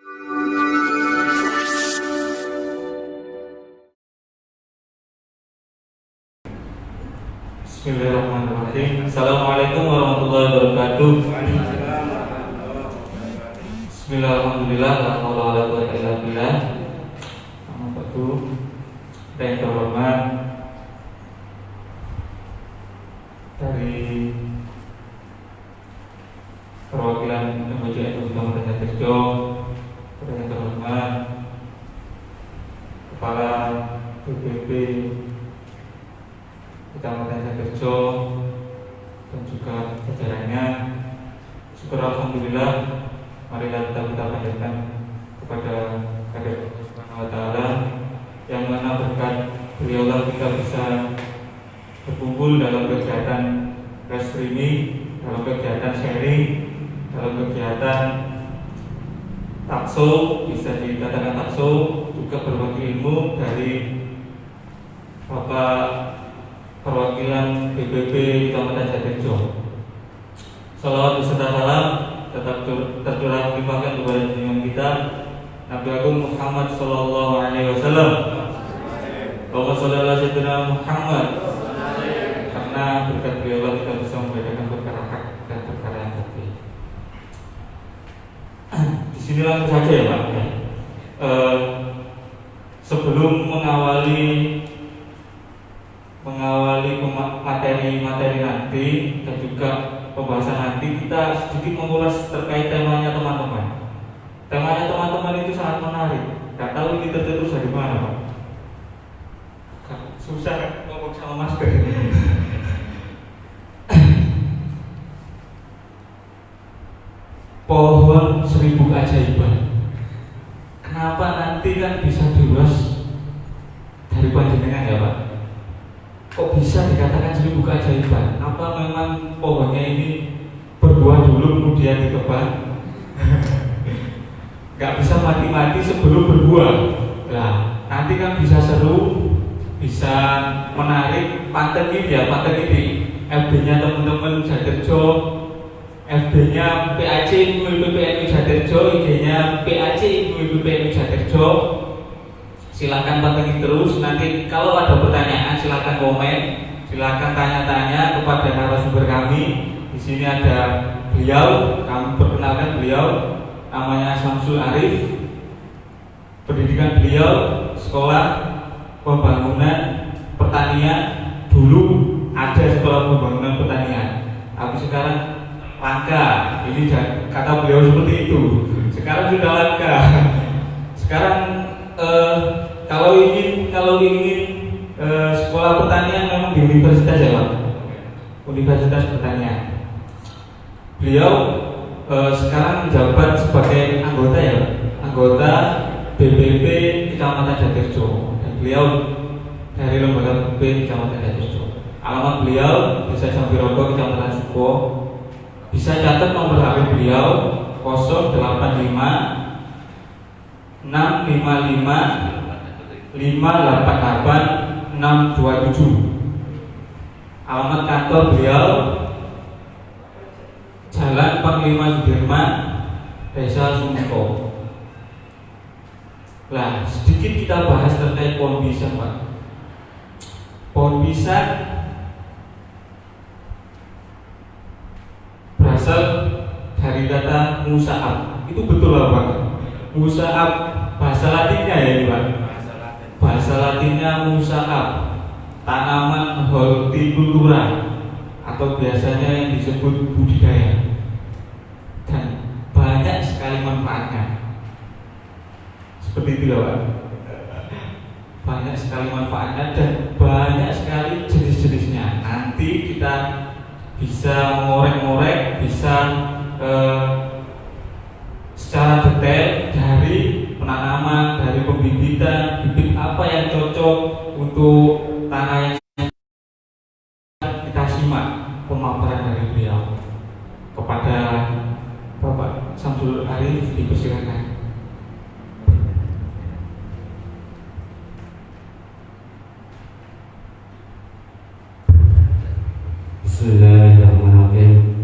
Bismillahirrahmanirrahim. Assalamualaikum warahmatullahi wabarakatuh. Bismillahirrahmanirrahim. La haula wala quwwata illa billah. Yang terhormat dari perwakilan MUJN Kabupaten Jatirejo, yang terhormat Kepala BPP Kecamatan Jatirejo dan juga jajarannya, syukur alhamdulillah, marilah kita panjatkan kepada kader Subhanahu wa taala yang mana berkat beliaulah kita bisa berkumpul dalam kegiatan restri ini, dalam kegiatan sharing, dalam kegiatan takso, bisa dikatakan takso, juga berbagi ilmu dari Bapak perwakilan BPP Kecamatan Jatirejo. Salawat beserta salam tetap tercurah limpahkan kepada junjungan kita Nabi Agung Muhammad Sallallahu Alaihi Wasallam. Allahumma sholli ala sayyidina Muhammad. Karena berkat beliau kita bisa membedakan perkara hak dan perkara yang batil. Di sini langsung saja ya Pak. Sebelum mengawali materi nanti dan juga pembahasan nanti, kita sedikit mengulas terkait temanya teman-teman. Temanya teman-teman itu sangat menarik. Gak tahu ini tercetus dari mana Pak. Susah ngomong sama masker. Pohon 1000 keajaiban. Kenapa nanti kan bisa diulas dari panjenengan ya Pak? Kok bisa dikatakan 1000 keajaiban? Apa memang pohonnya ini berbuah dulu kemudian ditebang? Gak bisa mati-mati sebelum berbuah. Nah, nanti kan bisa seru, bisa menarik. Pantengin ya, pantengin FB-nya teman-teman Jatirejo, FB-nya PAC IMUI PPNU Jatirejo, IG-nya PAC IMUI PPNU Jatirejo. Silakan pantengin terus. Nanti kalau ada pertanyaan silakan komen, silakan tanya-tanya kepada narasumber kami. Di sini ada beliau, kami perkenalkan beliau, namanya Samsul Arif. Pendidikan beliau sekolah pembangunan pertanian. Dulu ada sekolah pembangunan pertanian, tapi sekarang langka. Ini kata beliau seperti itu. Sekarang sudah langka. Sekarang kalau ingin sekolah pertanian memang di universitas ya Pak, Universitas Pertanian. Beliau sekarang menjabat sebagai anggota ya, anggota BPP Kecamatan Jatirejo. Dan beliau dari lembaga BPP Kecamatan Jatirejo. Alamat beliau Desa Jambirogo, Kecamatan Suko. Bisa catat nomor HP beliau 085 655 588 627. Alamat kantor beliau Jalan Panglima Sudirman, Desa Sumko. Nah, sedikit kita bahas terkait pohon pisang Pak. Pohon pisang berasal dari kata musa'ab. Itu betul Pak. Musa'ab bahasa Latinnya ya ini Pak. Bahasa Latinnya musa'ab, tanaman hortikultura atau biasanya yang disebut budidaya. Dan banyak sekali manfaatnya. Seperti itu Pak. Banyak sekali manfaatnya dan banyak sekali jenis-jenisnya. Nanti kita bisa mengorek-ngorek, bisa secara detail dari penanaman, dari pembibitan, bibit apa yang cocok untuk tanah yang kita simak pemaparan dari beliau kepada Bapak Samsul Arif. Dipersilakan. Bismillahirrahmanirrahim.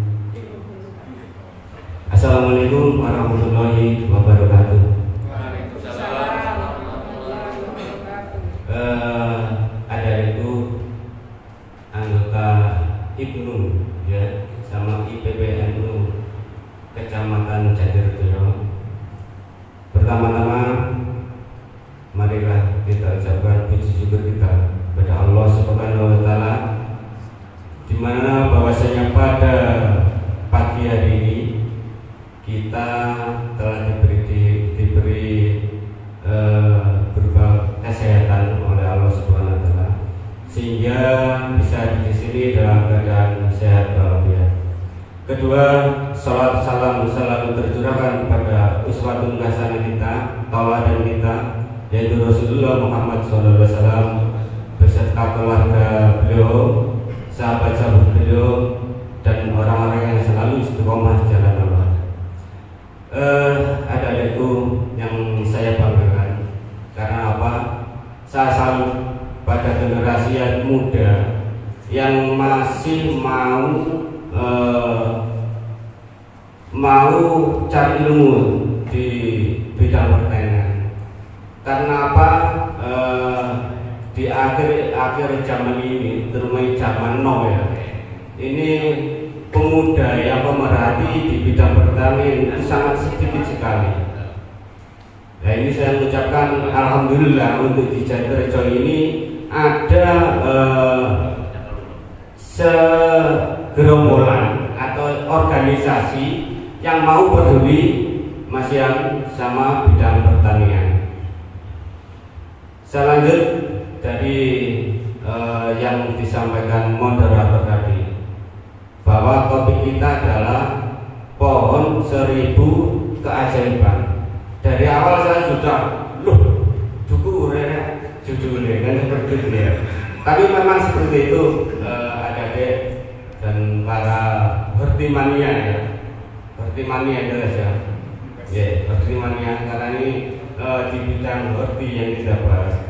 Assalamualaikum warahmatullahi wabarakatuh. Waalaikumsalam warahmatullahi wabarakatuh. Adik-adikku anggota Ibnu ya sama IPPNU Kecamatan Jatirejo. Pertama-tama marilah kita ucapkan puji syukur kita kepada Allah Subhanahu wa taala, di mana bahwasanya pada pagi hari ini kita telah diberi berupa kesehatan oleh Allah Subhanahu wa taala, sehingga bisa di sini dalam keadaan sehat walafiat. Kedua, salat salam selalu tercurahkan kepada uswatun hasanah kita, tauladan kita, yaitu Rasulullah Muhammad SAW beserta keluarga beliau, sahabat-sahabat beliau, dan orang-orang yang selalu istiqomah di jalan Allah. Adik-adikku yang saya banggakan, karena apa? Saya salut pada generasi yang muda yang masih mau cari ilmu di bidang pertanian. Karena apa? Di akhir zaman ini, terutama zaman now ya, ini pemuda yang pemerhati di bidang pertanian itu sangat sedikit sekali. Nah, ini saya mengucapkan alhamdulillah untuk di Jatirejo ini ada segerombolan atau organisasi yang mau peduli masih sama bidang pertanian. Saya lanjut dari yang disampaikan moderator tadi, bahwa topik kita adalah pohon 1000 keajaiban. Dari awal saya sudah judulnya kan seperti itu ya. Tapi memang seperti itu, adik-adik dan para hortimania ya. Hortimania itu saja. Ya, hortimania karena ini di bidang horti yang kita bahas.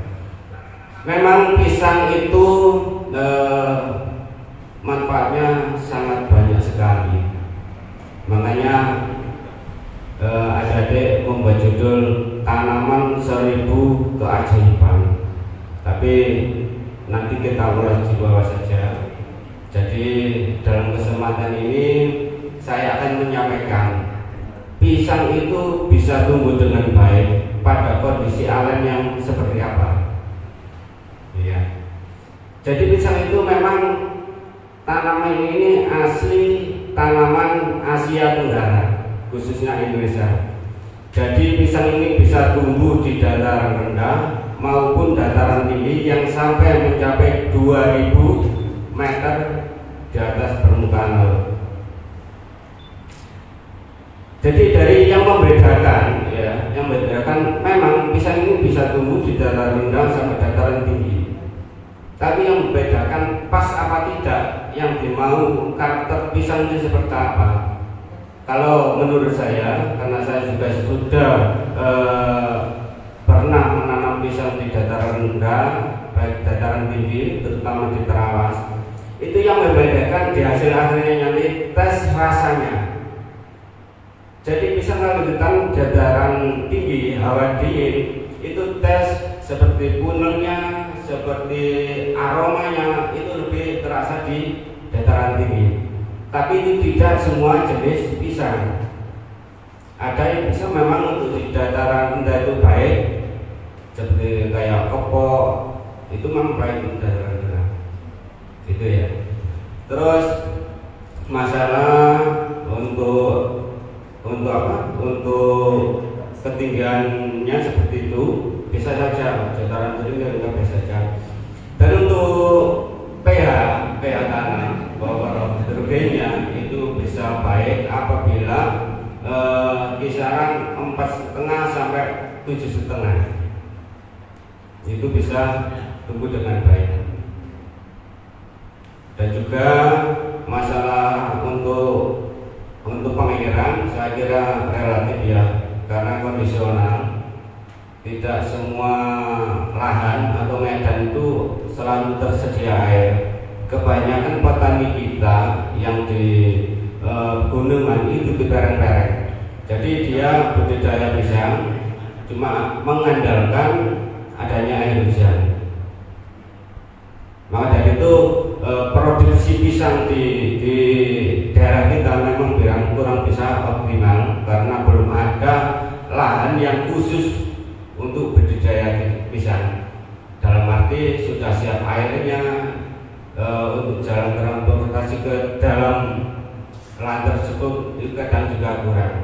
Memang pisang itu manfaatnya sangat banyak sekali. Makanya adik-adik membuat judul tanaman 1000 keajaiban. Tapi nanti kita ulas di bawah saja. Jadi dalam kesempatan ini saya akan menyampaikan pisang itu bisa tumbuh dengan baik pada kondisi alam yang seperti apa. Ya. Jadi pisang itu memang tanaman ini asli tanaman Asia Tenggara, khususnya Indonesia. Jadi pisang ini bisa tumbuh di dataran rendah maupun dataran tinggi yang sampai mencapai 2000 meter di atas permukaan laut. Jadi dari yang membedakan ya, yang membedakan memang pisang ini bisa tumbuh di dataran rendah sampai dataran tinggi. Tapi yang membedakan pas apa tidak yang dimau karakter pisang itu seperti apa. Kalau menurut saya, karena saya juga sudah pernah menanam pisang di dataran rendah, baik dataran tinggi, terutama di terawas, itu yang membedakan di hasil akhirnya nanti tes rasanya. Jadi pisang kalau ditanam dataran tinggi, hawa dingin, itu tes seperti punennya, seperti aromanya itu lebih terasa di dataran tinggi. Tapi itu tidak semua jenis pisang. Ada yang pisang memang untuk di dataran rendah itu baik, seperti kayak kepok, itu memang baik untuk dataran rendah. Gitu ya. Terus masalah untuk apa? Untuk ketinggiannya seperti itu bisa saja dataran tinggi kita bisa saja. Dan untuk pH tanah bahwa hidrogennya itu bisa baik apabila kisaran 4,5 sampai 7,5 itu bisa tumbuh dengan baik. Dan juga masalah untuk pengairan saya kira relatif ya, karena kondisional. Tidak semua lahan atau medan itu selalu tersedia air. Kebanyakan petani kita yang di gunungan itu di lereng-lereng. Jadi dia budidaya pisang cuma mengandalkan adanya air hujan. Maka dari itu produksi pisang di daerah kita memang kurang bisa optimal karena belum ada lahan yang khusus untuk budidaya pisang. Dalam arti sudah siap airnya untuk jalan transportasi ke dalam lahan tersebut itu kadang juga kurang.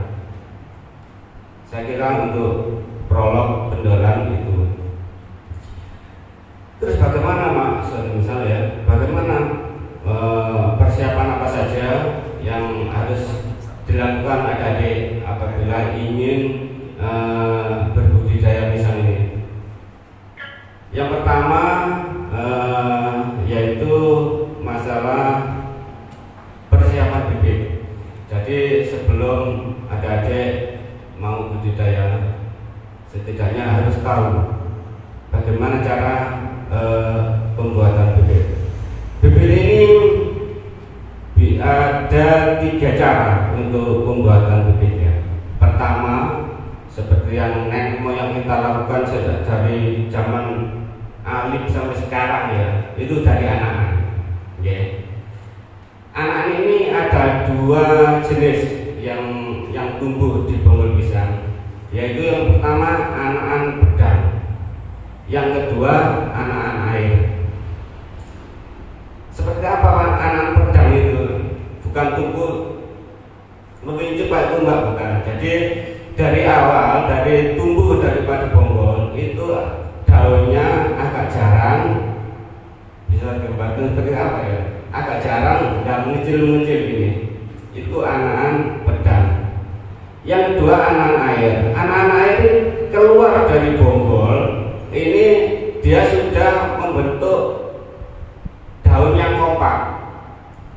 Saya kira untuk prolog pendolan itu. Terus bagaimana misal ya, bagaimana persiapan apa saja yang harus dilakukan adik-adik apabila ingin berbudidaya pisang ini? Yang pertama yaitu masalah persiapan bibit. Jadi sebelum adik-adik mau budidaya, setidaknya harus tahu bagaimana cara pembuatan bibit. Bibit ini ada 3 cara untuk pembuatan bibitnya. Pertama, seperti yang nenek moyang kita lakukan sejak dari zaman alif sampai sekarang ya, itu dari anak-anak. Anak-anak ini ada 2 jenis yang tumbuh di bonggol pisang, yaitu yang pertama anak-anak pedang, yang kedua anak-anak air. Seperti apa anak-anak pedang itu? Bukan tumbuh menginjak Pak, itu enggak, bukan. Jadi dari awal, dari tumbuh daripada bonggol itu daunnya agak jarang, bisa digambarkan seperti apa ya? Agak jarang dan mengecil-mengecil gini. Itu anak-anak pedang. Yang kedua anak-anak air. Anak-anak air keluar dari bonggol, ini dia sudah membentuk daun yang kompak.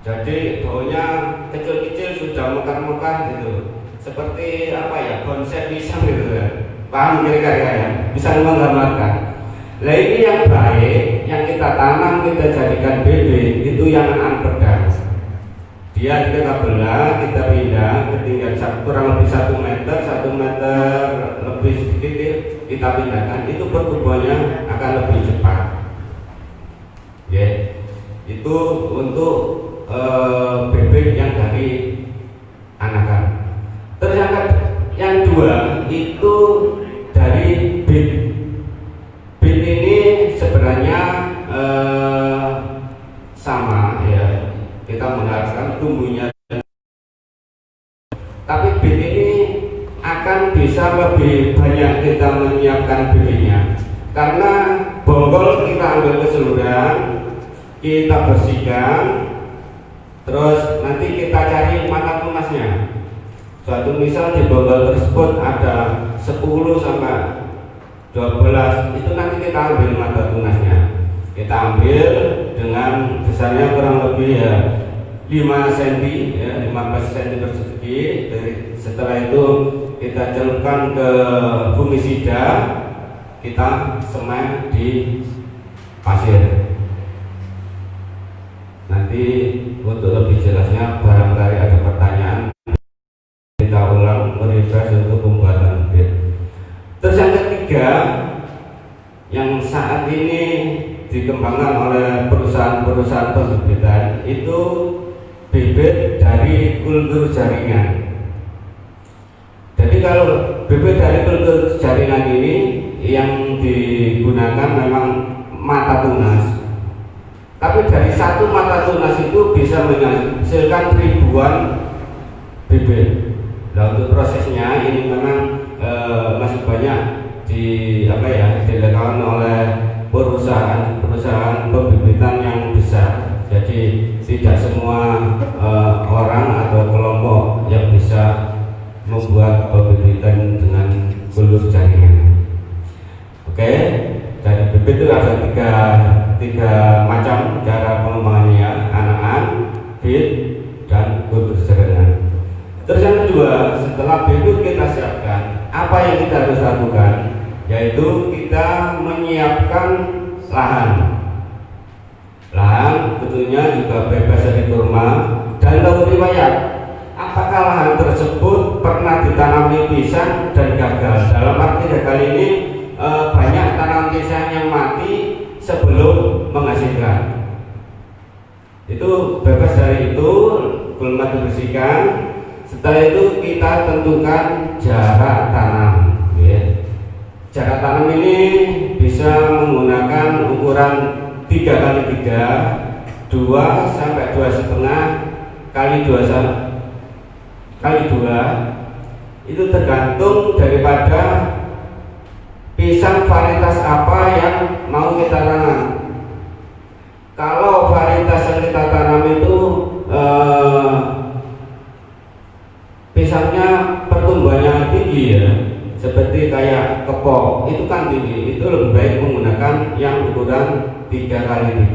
Jadi daunnya kecil-kecil sudah mekar-mekar gitu. Seperti apa ya, bonsai pisang gitu ya. Paham kira-kira ya? Bisa menggambarkan. Nah ini yang baik, yang kita tanam, kita jadikan bibit, itu yang anak pedang. Dia kita belah, kita pindah, ketinggian kurang lebih 1 meter, 1 meter lebih sedikit kita pindahkan, itu pertumbuhannya akan lebih cepat. Itu untuk bibit yang dari anakan. Terus yang 2 itu dari bit. Bit ini sebenarnya sama ya, kita mengharapkan tumbuhnya, tapi bit ini akan bisa lebih banyak kita menyiapkan bibitnya karena bonggol kita ambil keseluruhan, kita bersihkan, terus nanti kita cari mata tunasnya. Suatu misal di bonggol tersebut ada 10 sampai 12, itu nanti kita ambil mata tunasnya. Kita ambil dengan besarnya kurang lebih ya 5 cm ya, 15 cm persegi. Setelah itu kita celupkan ke fungisida, kita semen di pasir. Nanti untuk lebih jelasnya barangkali ada pertanyaan, kita ulang merefresh untuk pembuatan bibit. Terus yang ketiga, yang saat ini dikembangkan oleh perusahaan-perusahaan pembibitan, itu bibit dari kultur jaringan. Jadi kalau bibit dari kultur jaringan ini yang digunakan memang mata tunas. Tapi dari satu mata tunas itu bisa menghasilkan ribuan bibit. Nah untuk prosesnya ini memang masih banyak dilakukan oleh perusahaan pembibitan yang besar. Jadi tidak semua orang atau kelompok yang bisa membuat pembibitan dengan kultur jaringan. Oke, dari bibit itu ada tiga macam cara pengembangannya: anakan, bit, dan kultur jaringan. Terus yang kedua, setelah bibit kita siapkan, apa yang kita harus lakukan? Yaitu kita menyiapkan lahan. Lahan tentunya juga bebas dari kurma dan tahu riwayat. apakah lahan tersebut pernah ditanami pisang dan gagal. Dalam arti gagal ini banyak tanaman pisang yang mati sebelum menghasilkan. Itu bebas dari itu, gulma dibersihkan. Setelah itu kita tentukan jarak tanam. Ya. Jarak tanam ini bisa menggunakan ukuran 3x3, 2 sampai 2,5 kali 2 kali 2. Itu tergantung daripada pisang varietas apa yang mau kita tanam. Kalau varietas yang kita tanam itu pisangnya pertumbuhannya tinggi ya, seperti kayak kepok, itu kan tinggi, itu lebih baik menggunakan yang ukuran 3x3.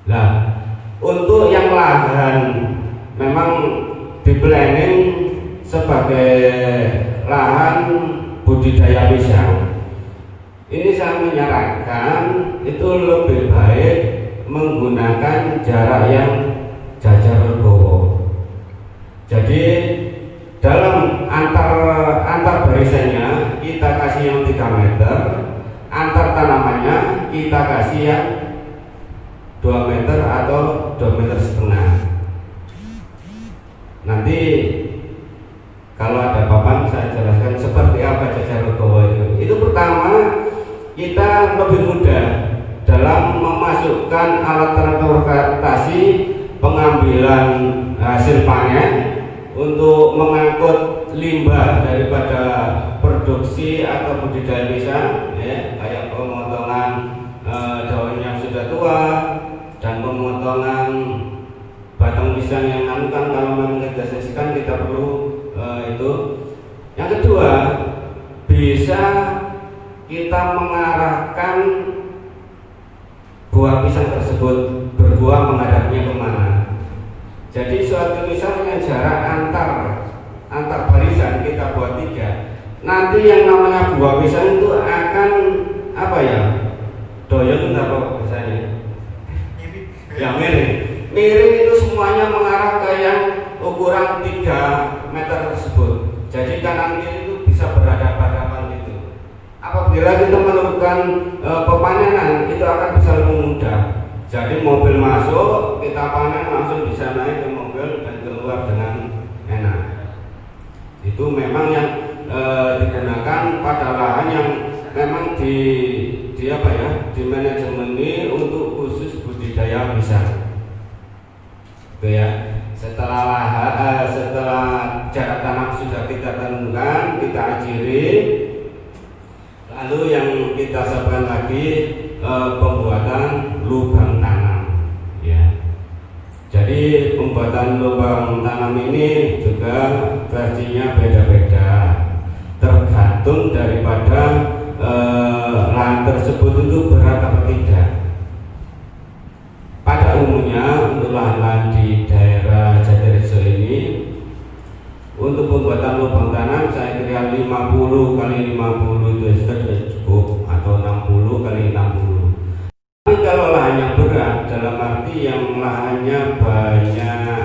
Nah, untuk yang lahan memang di planning sebagai lahan budidaya pisang, ini saya menyarankan itu lebih baik menggunakan jarak yang jajar legowo. Jadi dalam antar barisannya kita kasih yang 3 meter, antar tanamannya kita kasih yang 2 meter atau 2,5 meter. Nanti kalau ada papan saya jelaskan seperti apa jajar legowo itu. Itu pertama, kita lebih mudah dalam memasukkan alat transportasi pengambilan hasil panen untuk mengangkut limbah daripada produksi atau budidaya pisang, ya, kayak pemotongan daun yang sudah tua dan pemotongan batang pisang yang kan kalau memang kita sisihkan kita perlu itu. Yang kedua, bisa kita mengarahkan buah pisang tersebut berbuah menghadapnya kemana. Jadi suatu misalnya jarak antar barisan kita buat 3. Nanti yang namanya buah pisang itu akan apa ya? Doyong apa biasanya? Ya miring. Miring itu semuanya mengarah ke yang ukuran 3 meter tersebut. Jadi kanan kiri itu bisa berhadapan-hadapan gitu. Apabila kita melakukan pepanenan itu akan bisa lebih mudah. Jadi mobil masuk, kita panen langsung bisa naik ke mobil dan keluar dengan enak. Itu memang yang digunakan pada lahan yang memang di apa ya, di manajemen ini untuk khusus budidaya pisang. Oke ya. Setelah jarak tanam sudah kita tentukan, kita akhiri. Lalu yang kita siapkan lagi pembuatan lubang tanam, ya. Jadi pembuatan lubang tanam ini juga versinya beda-beda, tergantung daripada lahan tersebut itu berat atau tidak. Pada umumnya untuk lahan-lahan di daerah Jatirejo ini, untuk pembuatan lubang tanam saya kira 50 kali 50 itu sudah cukup, atau 60 kali 60. Tapi kalau lahannya berat, dalam arti yang lahannya banyak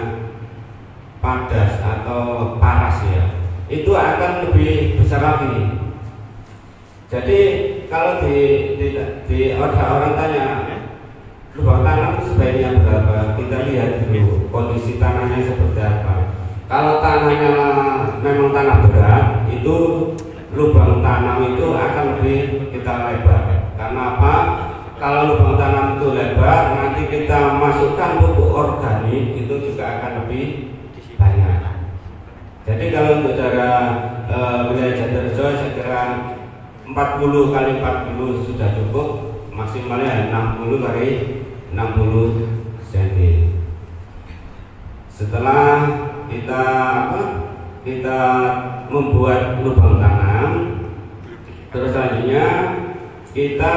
padas atau paras ya, itu akan lebih besar lagi. Jadi kalau di orang tanya lubang tanam sebaiknya berapa, kita lihat dulu kondisi tanahnya seperti apa. Kalau tanahnya memang tanah berat, itu lubang tanam itu akan lebih kita lebar. Karena apa? Kalau lubang tanam itu lebar, nanti kita masukkan pupuk organik itu juga akan lebih banyak. Jadi kalau untuk daerah wilayah Jatirejo saya kira 40 kali 40 sudah cukup, maksimalnya 60 kali 60 cm. Setelah kita membuat lubang tanam, terus selanjutnya kita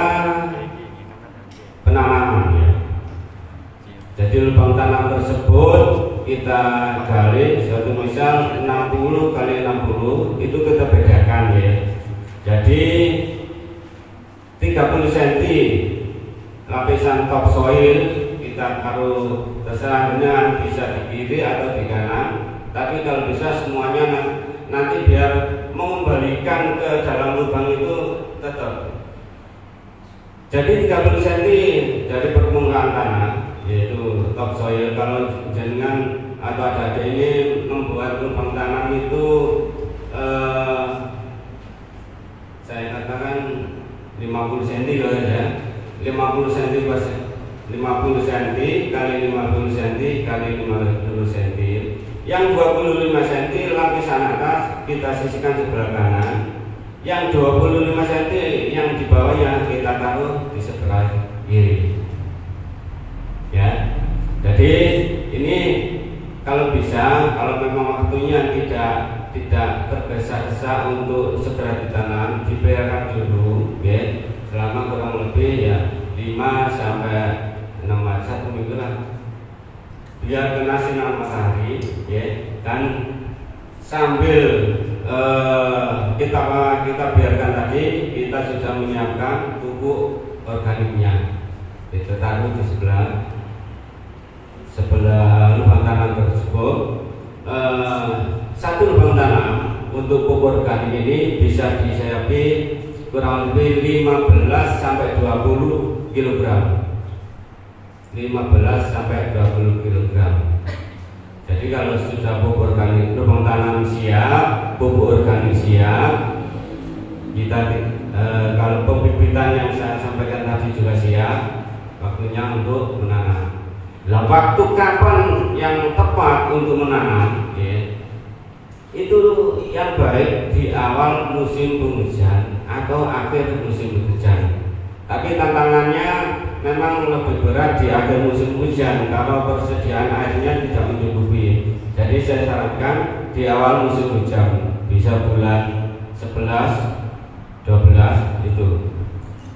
penanaman ya. Jadi lubang tanam tersebut kita gali, suatu misal 60 kali 60 itu kita bedakan ya. Jadi 30 cm lapisan topsoil kita taruh terserah dengan bisa di kiri atau di kanan. tapi kalau bisa semuanya nanti biar mengembalikan ke dalam lubang itu tetap. Jadi 30 cm dari permukaan tanah, yaitu topsoil. Kalau jenengan atau ada ini membuat lubang tanam itu saya katakan 50 cm ya, 50 cm kali 50 cm kali 50 cm. Yang 25 cm lapisan atas kita sisihkan sebelah kanan. Yang 25 cm yang di bawahnya kita taruh di sebelah kiri. Ya. Jadi ini kalau bisa, kalau memang waktunya tidak tergesa-gesa untuk segera ditanam, dibiarkan dulu, ya, selama kurang lebih ya 5 sampai 6 hari, 1 minggu lah, biar kena sinar matahari, ya, dan sambil kita biarkan tadi, kita sudah menyiapkan pupuk organiknya, kita taruh di sebelah lubang tanam tersebut. Satu lubang tanam untuk pupuk organik ini bisa disiapi kurang lebih 15 sampai 20 kg. 15 sampai 20 kg. Jadi kalau sudah pupuk organik, lubang tanam siap, pupuk organik siap, kita kalau pembibitan yang saya sampaikan tadi juga siap, waktunya untuk menanam. Nah, waktu kapan yang tepat untuk menanam, ya, itu yang baik di awal musim penghujan atau akhir musim hujan. Tapi tantangannya memang lebih berat di akhir musim hujan kalau persediaan airnya tidak mencukupi. Jadi saya sarankan di awal musim hujan, bisa bulan 11, 12 itu.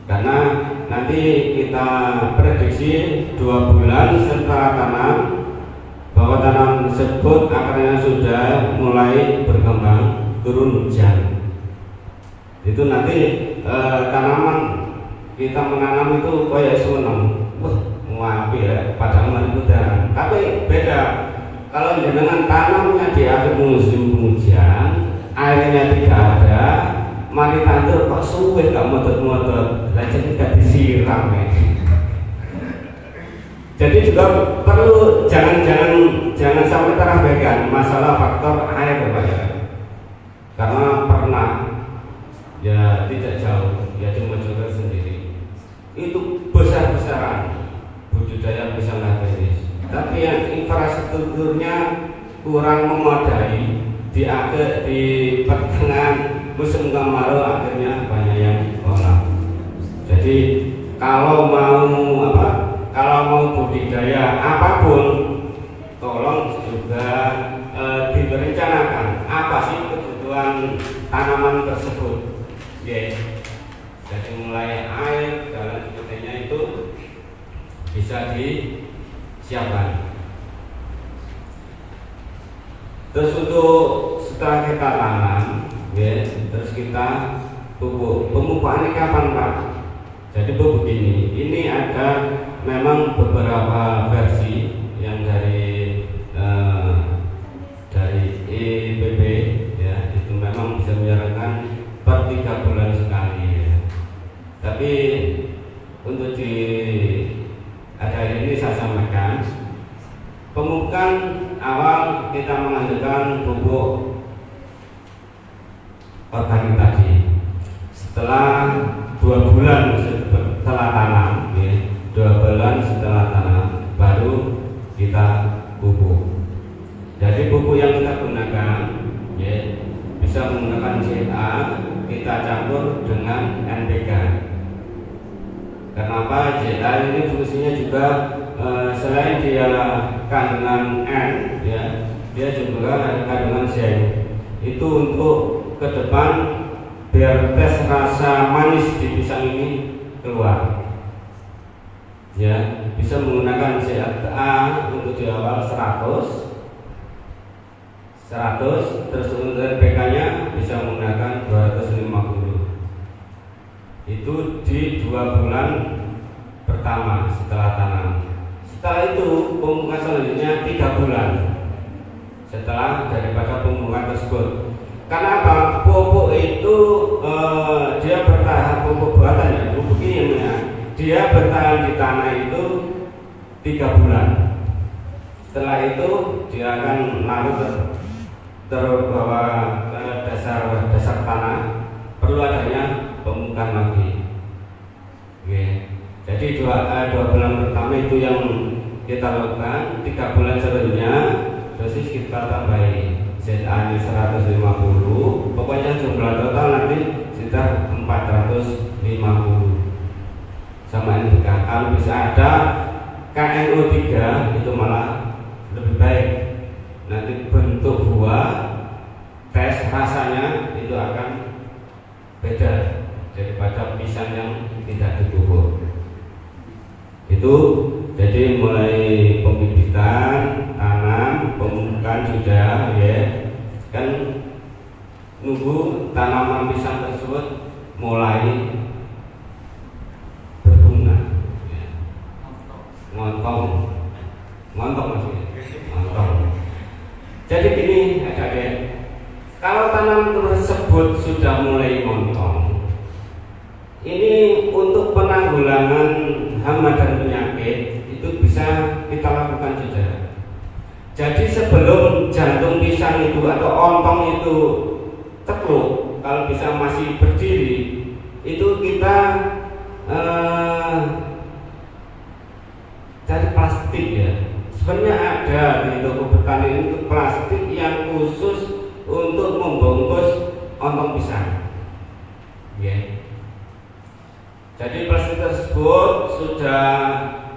Karena nanti kita prediksi 2 bulan setelah tanam bahwa tanam tersebut akarnya sudah mulai berkembang, turun hujan. Itu nanti tanaman kita menanam itu kayak seneng, wah api ya, padahal masih hujan. Tapi beda kalau jenengan tanamnya di akhir musim penghujan, airnya tidak ada, mari tandur kok suwe gak motot-motot, jadi gak disiram ya. Jadi juga perlu jangan sampai terabaikan masalah faktor air ya Pak ya. Karena pernah ya tidak jauh ya di Mojokerto sendiri itu besar-besaran budidaya pisang lateris, tapi yang infrastrukturnya kurang memadai, di pertengahan musim kemarau akhirnya banyak yang olah. Jadi kalau mau budidaya apapun, tolong juga direncanakan apa sih kebutuhan tanaman tersebut, ya. Jadi mulai air dan sebagainya itu bisa disiapkan. Terus untuk setelah kita tanam, ya, terus kita pupuk. Pemupukannya kapan Pak? Jadi pupuk ini ada memang beberapa versi yang dari IPB, ya, itu memang bisa menyarankan per 3 bulan sekali, ya. Tapi untuk di acara ini saya sampaikan pemupukan awal kita mengandalkan pupuk organik tadi. Setelah 2 bulan setelah tanam, ya, 2 bulan setelah tanam baru kita pupuk. Jadi pupuk yang kita gunakan, ya, bisa menggunakan CA, kita campur dengan NPK. Kenapa? CA ini fungsinya juga selain dia kandungan N, ya, dia juga ada kandungan zinc. Itu untuk ke depan biar tes rasa manis di pisang ini keluar, ya, bisa menggunakan CA untuk di awal 100, terus untuk NPK nya bisa menggunakan 250. Itu di 2 bulan pertama setelah tanam. Setelah itu pemupukan selanjutnya 3 bulan. setelah daripada pembukaan tersebut. Karena apa? Pupuk itu dia bertahan, pupuk buatan ya, pupuk ini ya, dia bertahan di tanah itu 3 bulan. Setelah itu dia akan larut terbawa ke dasar tanah. Perlu adanya pemupukan lagi. Oke. Jadi 2 bulan pertama itu yang kita lakukan, 3 bulan selanjutnya dosis kita tambahi ZA-nya 150, pokoknya jumlah total nanti sekitar 450 sama NPK. Kalau bisa ada KNO3 itu malah lebih baik. Nanti bentuk buah, tes rasanya itu akan beda daripada pisang yang tidak dipupuk. Itu jadi mulai pembibitan, tanam, pemupukan sudah ya. Kan nunggu tanaman pisang tersebut mulai berbunga ya. Ngontong maksudnya ngontong. Jadi gini adik-adik, kalau tanam tersebut sudah mulai ngontong, ini untuk penanggulangan hama dan penyakit itu bisa kita lakukan juga. Jadi sebelum jantung pisang itu atau ontong itu tekluk, kalau bisa masih berdiri, itu kita cari plastik ya. Sebenarnya ada di toko petani itu plastik yang khusus untuk membungkus ontong pisang. Ya. Jadi plastik tersebut sudah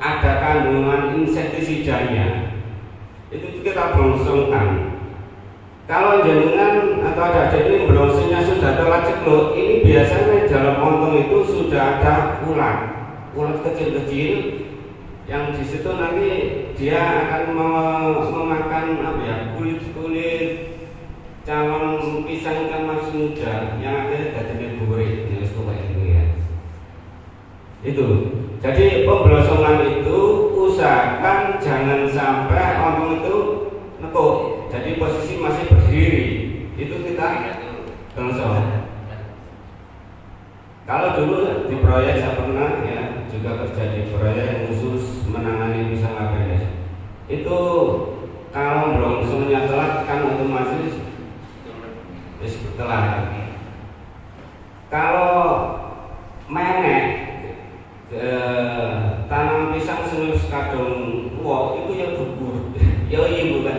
ada kandungan insektisidanya. Itu kita brongsongkan. Kalau jenengan atau ada ini brongsongnya sudah terlacekluk, ini biasanya dalam ontong itu sudah ada ulat kecil-kecil yang di situ nanti dia akan memakan kulit calon pisang yang masih muda yang akhirnya jadi burik yang kayak gitu ya. Itu. Jadi pembelosongan itu usahakan jangan sampai ontong itu nekuk. Jadi posisi masih berdiri. Itu kita belosong. Kalau dulu di proyek saya pernah ya juga kerja di proyek khusus menangani pisang ABS. Itu kalau belongsongnya telat kan otomatis telat. Kalau menek tanam pisang senus kadung itu ya gugur, ya iya bukan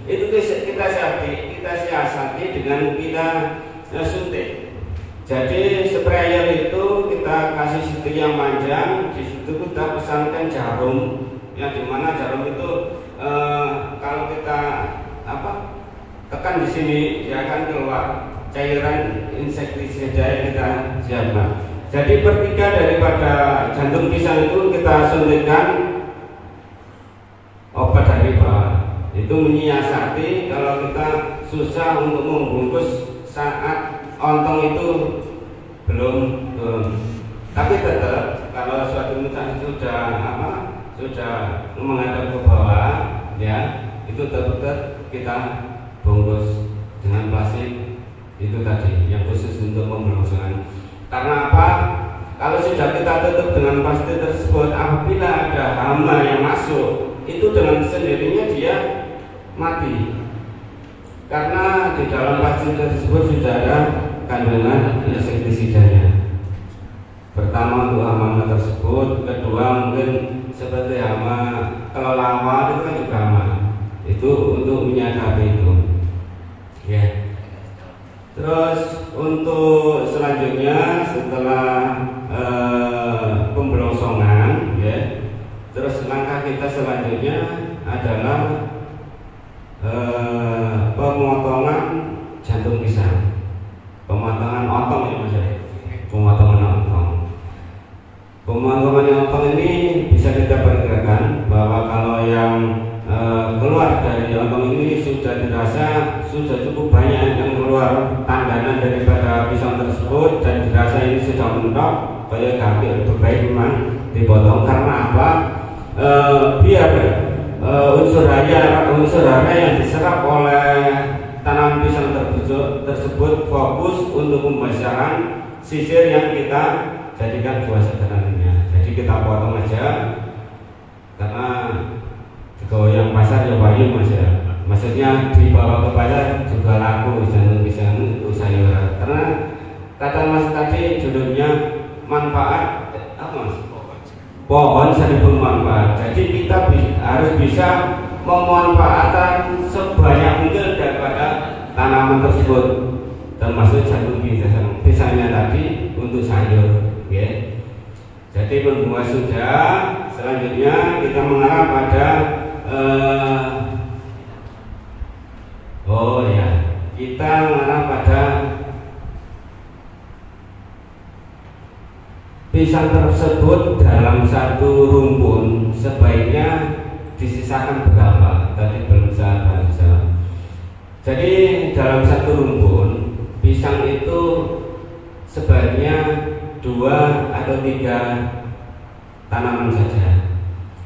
itu kita siasati dengan kita suntik. Jadi sprayer itu kita kasih situ yang panjang, di situ kita pesankan jarum, yang dimana jarum itu kalau kita tekan di sini dia akan keluar cairan insektisida yang kita siapkan. Jadi pertiga daripada jantung pisang itu kita suntikkan obat dari bawah. Itu menyiasati kalau kita susah untuk membungkus saat ontong itu belum turun. Tapi tetap kalau suatu mutan sudah menghadap ke bawah, ya itu tetap kita bungkus dengan plastik itu tadi yang khusus untuk pembelongsoran. Karena apa? Kalau sudah kita tutup dengan plastik tersebut, apabila ada hama yang masuk, itu dengan sendirinya dia mati. Karena di dalam plastik tersebut sudah ada kandungan insektisidanya. Pertama untuk hama tersebut, kedua mungkin seperti hama kelelawar itu kan juga hama. Itu untuk menyadari itu. Ya. Terus untuk selanjutnya setelah pembelosongan, ya, terus langkah kita selanjutnya adalah pemotongan jantung pisang, pemotongan ontong ya mas ya, pemotongan ontong. Pemotongan ontong ini bisa kita perkirakan bahwa kalau yang keluar dari ontong ini sudah dirasa sudah cukup banyak yang keluar tangganan daripada pisang tersebut dan dirasa ini sudah mentok, kayak hampir lebih baik memang dipotong. Karena apa? Biar unsur hara yang diserap oleh tanaman pisang tersebut fokus untuk pembasahan sisir yang kita jadikan buah sederhananya. Jadi kita potong aja karena goyang pasar ya bayu mas ya. Maksudnya dibawa ke pasar juga laku pisang untuk sayuran. Karena kata mas tadi judulnya manfaat apa mas? Pohon seribu manfaat. Jadi kita harus bisa memanfaatkan sebanyak mungkin daripada tanaman tersebut, termasuk jagung pisangnya tadi untuk sayur. Ya. Jadi membuat sudah. Selanjutnya kita mengarah pada kita mengarah pada pisang tersebut dalam satu rumpun sebaiknya disisakan berapa? Tadi belum saya bahas. Jadi dalam satu rumpun pisang itu sebaiknya 2 atau 3 tanaman saja.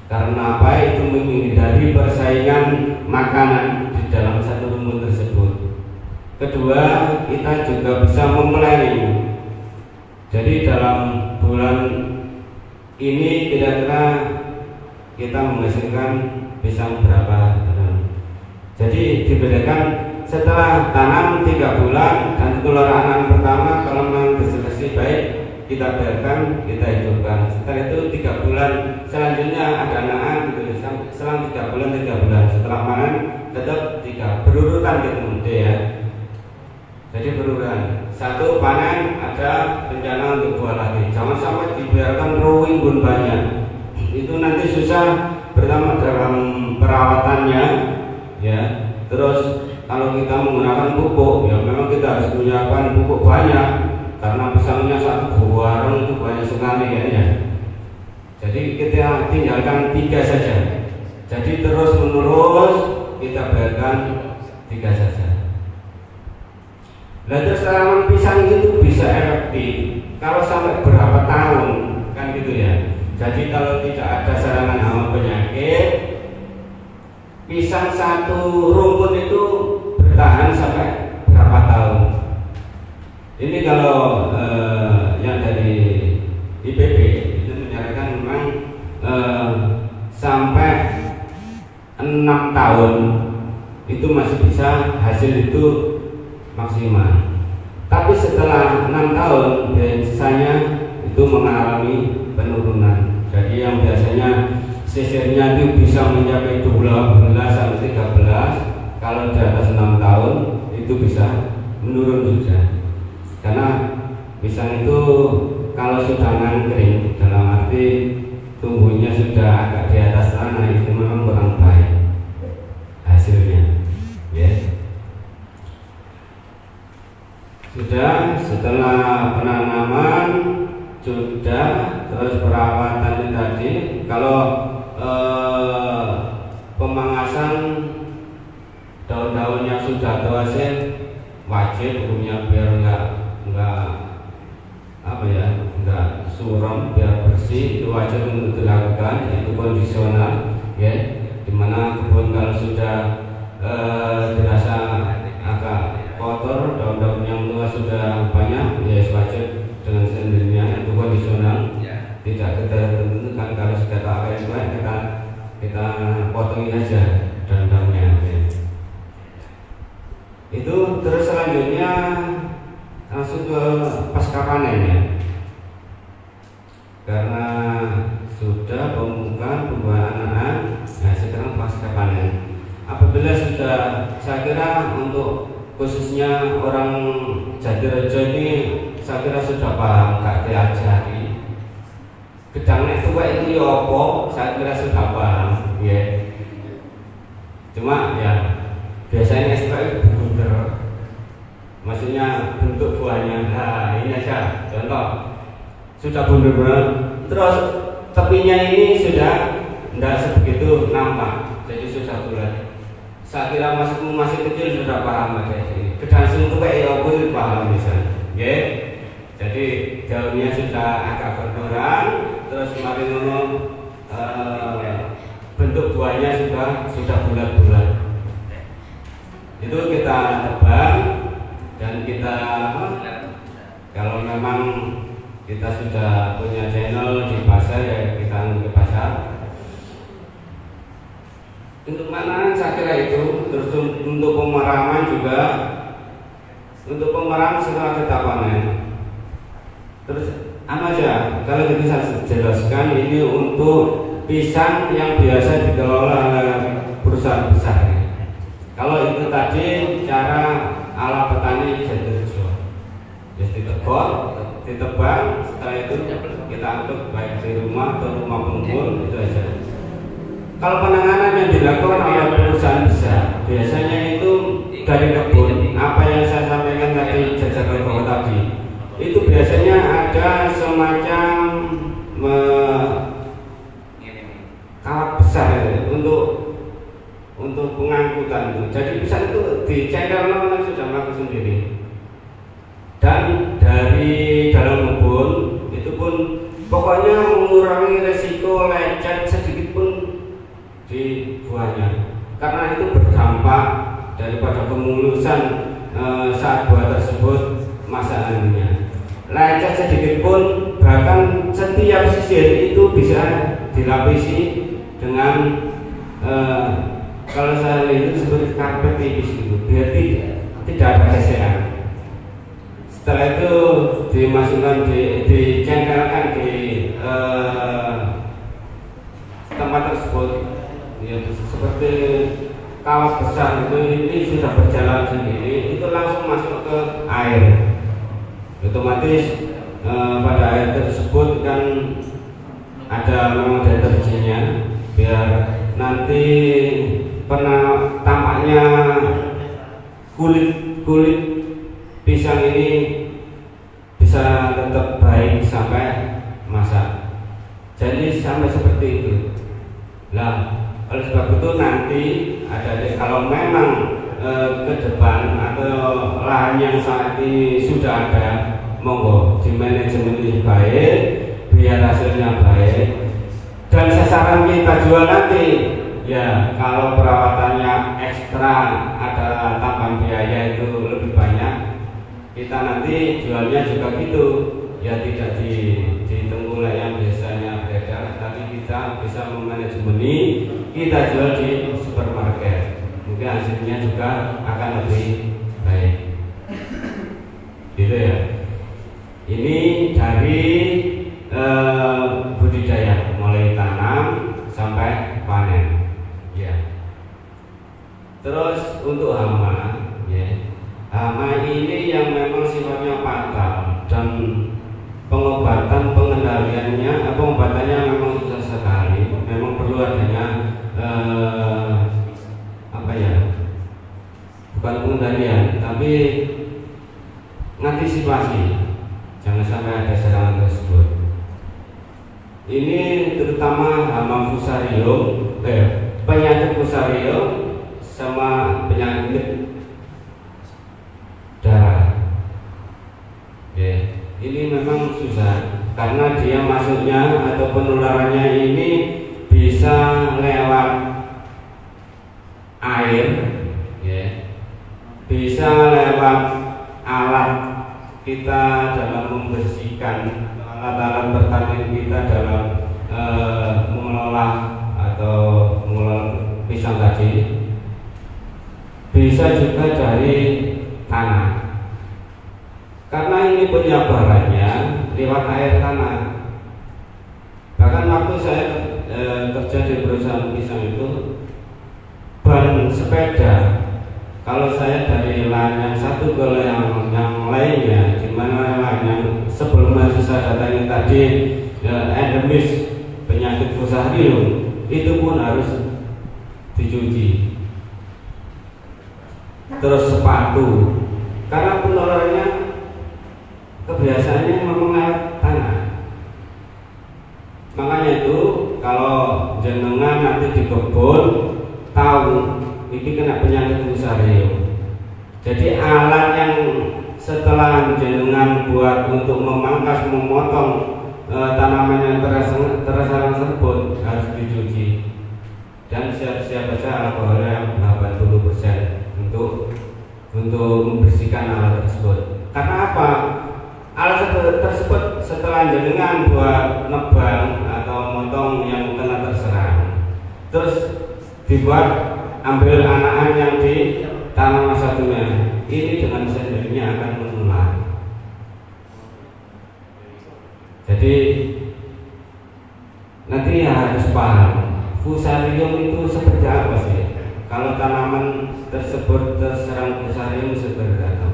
Karena apa? Itu menghindari persaingan makanan di dalam satu rumpun tersebut. Kedua, kita juga bisa memplanning. Jadi dalam bulan ini kira-kira kita menghasilkan pisang berapa? Jadi dibedakan setelah tanam 3 bulan dan keluaran pertama kalau memang selesai baik kita biarkan, kita hidupkan. Setelah itu 3 bulan selanjutnya ada anak gitu. Selang 3 bulan setelah panen tetap 3 berurutan gitu ya. Jadi berurutan. 1 panen ada rencana untuk 2 lagi. Jangan sampai dibiarkan growing pun banyak. Itu nanti susah pertama dalam perawatannya ya. Terus kalau kita menggunakan pupuk ya memang kita harus menyiapkan pupuk banyak karena pisangnya 1 warung itu banyak sekali ya. Jadi kita tinggalkan 3 saja. Jadi terus menerus kita biarkan 3 saja. Nah terus tanaman pisang itu bisa efektif kalau sampai berapa tahun kan gitu ya. Jadi kalau tidak ada serangan hama penyakit, pisang 1 rumpun itu bertahan sampai berapa tahun. Ini kalau yang dari IPB itu menyarankan memang sampai 6 tahun itu masih bisa hasil itu maksimal. Tapi setelah 6 tahun biasanya itu mengalami penurunan. Jadi yang biasanya sisirnya itu bisa mencapai 12 sampai 13. Kalau di atas 6 tahun itu bisa menurun juga. Karena pisang itu kalau sudah ngangkring dalam arti tumbuhnya sudah agak di atas tanah itu memang kurang baik hasilnya. Ya. Sudah setelah penanaman sudah terus perawatannya tadi kalau pemangkasan daun-daun yang sudah terhasil wajib hukumnya biar enggak suram, biar bersih itu wajib untuk dilakukan, itu kondisional ya. Dimana kebun kalau sudah dirasa agak kotor, daun-daun yang tua sudah banyak ya wajib dengan sendirinya itu kondisional ya. Tidak kita tentukan kalau sudah tak baik kita potongin aja daun-daunnya ya. Itu terus selanjutnya langsung ke pasca panen ya. Karena sudah pembuahan anak, nah sekarang pasca panen. Apabila sudah, saya kira untuk khususnya orang Jatirejo ini saya kira sudah paham, gak diajari gedangnya itu itu ya apa, saya kira sudah paham ya. Cuma ya biasanya SPI berbunter, maksudnya bentuk buahnya. Nah ini aja contoh, sudah bunder-bunder, terus tepinya ini sudah tidak sebegitu nampak, jadi sudah bulat. Saya kira masih kecil sudah paham aja sini. Gedang sing tuwek ya aku paham bisa. Nggih. Jadi daunnya sudah agak berkurang, terus kemarin bentuk buahnya buahnya sudah bulat-bulat. Itu kita tebang dan kita kalau memang kita sudah punya channel di pasar ya kita anu ke pasar. Untuk mana saya kira itu. Terus untuk pemeraman juga, untuk pemeraman setelah kita panen. Terus aja kalau kita saya jelaskan ini untuk pisang yang biasa dikelola oleh perusahaan besar. Kalau itu tadi cara ala petani Jatirejo, ya ditebang, setelah itu kita angkut baik di rumah atau rumah pengumpul, itu aja. Kalau penanganan yang dilakukan oleh perusahaan besar, biasanya itu dari kebun, apa yang saya sampaikan tadi jajak bawah tadi, itu biasanya ada semacam kawat besar ya, untuk pengangkutan itu. Jadi pisang itu dicengkel sudah melakukan sendiri. Dan dari dalam kebun itu pun pokoknya mengurangi resiko lecet sedikit pun di buahnya, karena itu berdampak daripada kemulusan saat buah tersebut masa anunya. Lecet sedikit pun, bahkan setiap sisir itu bisa dilapisi dengan kalau saya lihat itu seperti karpet tipis gitu, biar tidak ada gesekan. Setelah itu dimasukkan dicengkelkan di tempat tersebut, ya, seperti kawat besar itu, ini sudah berjalan sendiri, itu langsung masuk ke air. Otomatis pada air tersebut kan ada memang deterjennya, biar nanti tampaknya kulit pisang ini bisa tetap baik sampai masak. Jadi sampai seperti itu. Nah, oleh sebab itu nanti kalau memang ke depan atau lahan yang saat ini sudah ada, monggo di manajemen ini baik, biar hasilnya baik. Dan sasaran kita jual nanti, ya kalau perawatannya ekstra, ada tambahan biaya itu lebih banyak, kita nanti jualnya juga gitu, ya tidak di tengkulak yang biasanya beredar, tapi kita bisa memanajemeni, kita jual di supermarket, mungkin hasilnya juga akan lebih baik. Gitu ya. Ini dari budidaya, mulai tanam sampai panen. Ya. Terus untuk hama, ya. Hama ini yang memang sifatnya fatal dan pengobatannya memang susah sekali. Memang perlu adanya bukan pengendalian, tapi mengantisipasi. Jangan sampai ada serangan tersebut. Ini terutama hama fusarium, penyakit fusarium sama penyakit darah. Ya, ini memang susah karena dia masuknya atau penularannya ini bisa lewat air, ya, bisa lewat alat kita dalam membersihkan, alat-alat pertanian kita dalam mengelola atau mengelola pisang tadi, bisa juga dari tanah, karena ini penyebarannya lewat air tanah. Bahkan waktu saya kerja di perusahaan pisang itu, ban sepeda, kalau saya dari lahan yang satu ke yang lainnya, di mana lahan yang sebelum saya datangi tadi endemis penyakit fusarium, itu pun harus dicuci. Terus sepatu, karena penularannya kebiasaannya memang lewat tanah. Makanya itu kalau jenengan nanti di kebun tahu ini kena penyakit fusarium, jadi alat yang setelah jenengan buat untuk memangkas, memotong tanaman yang terserang tersebut harus dicuci dan siap-siap saja alkohol yang 80% untuk membersihkan alat tersebut. Karena apa? Alat tersebut setelah jenengan buat nebang atau motong yang kena terserang, terus dibuat ambil anakan yang di tanam satunya, ini dengan sendirinya akan menular. Jadi nanti harus paham fusarium itu seperti apa sih? Kalau tanaman tersebut terserang fusarium seperti apa?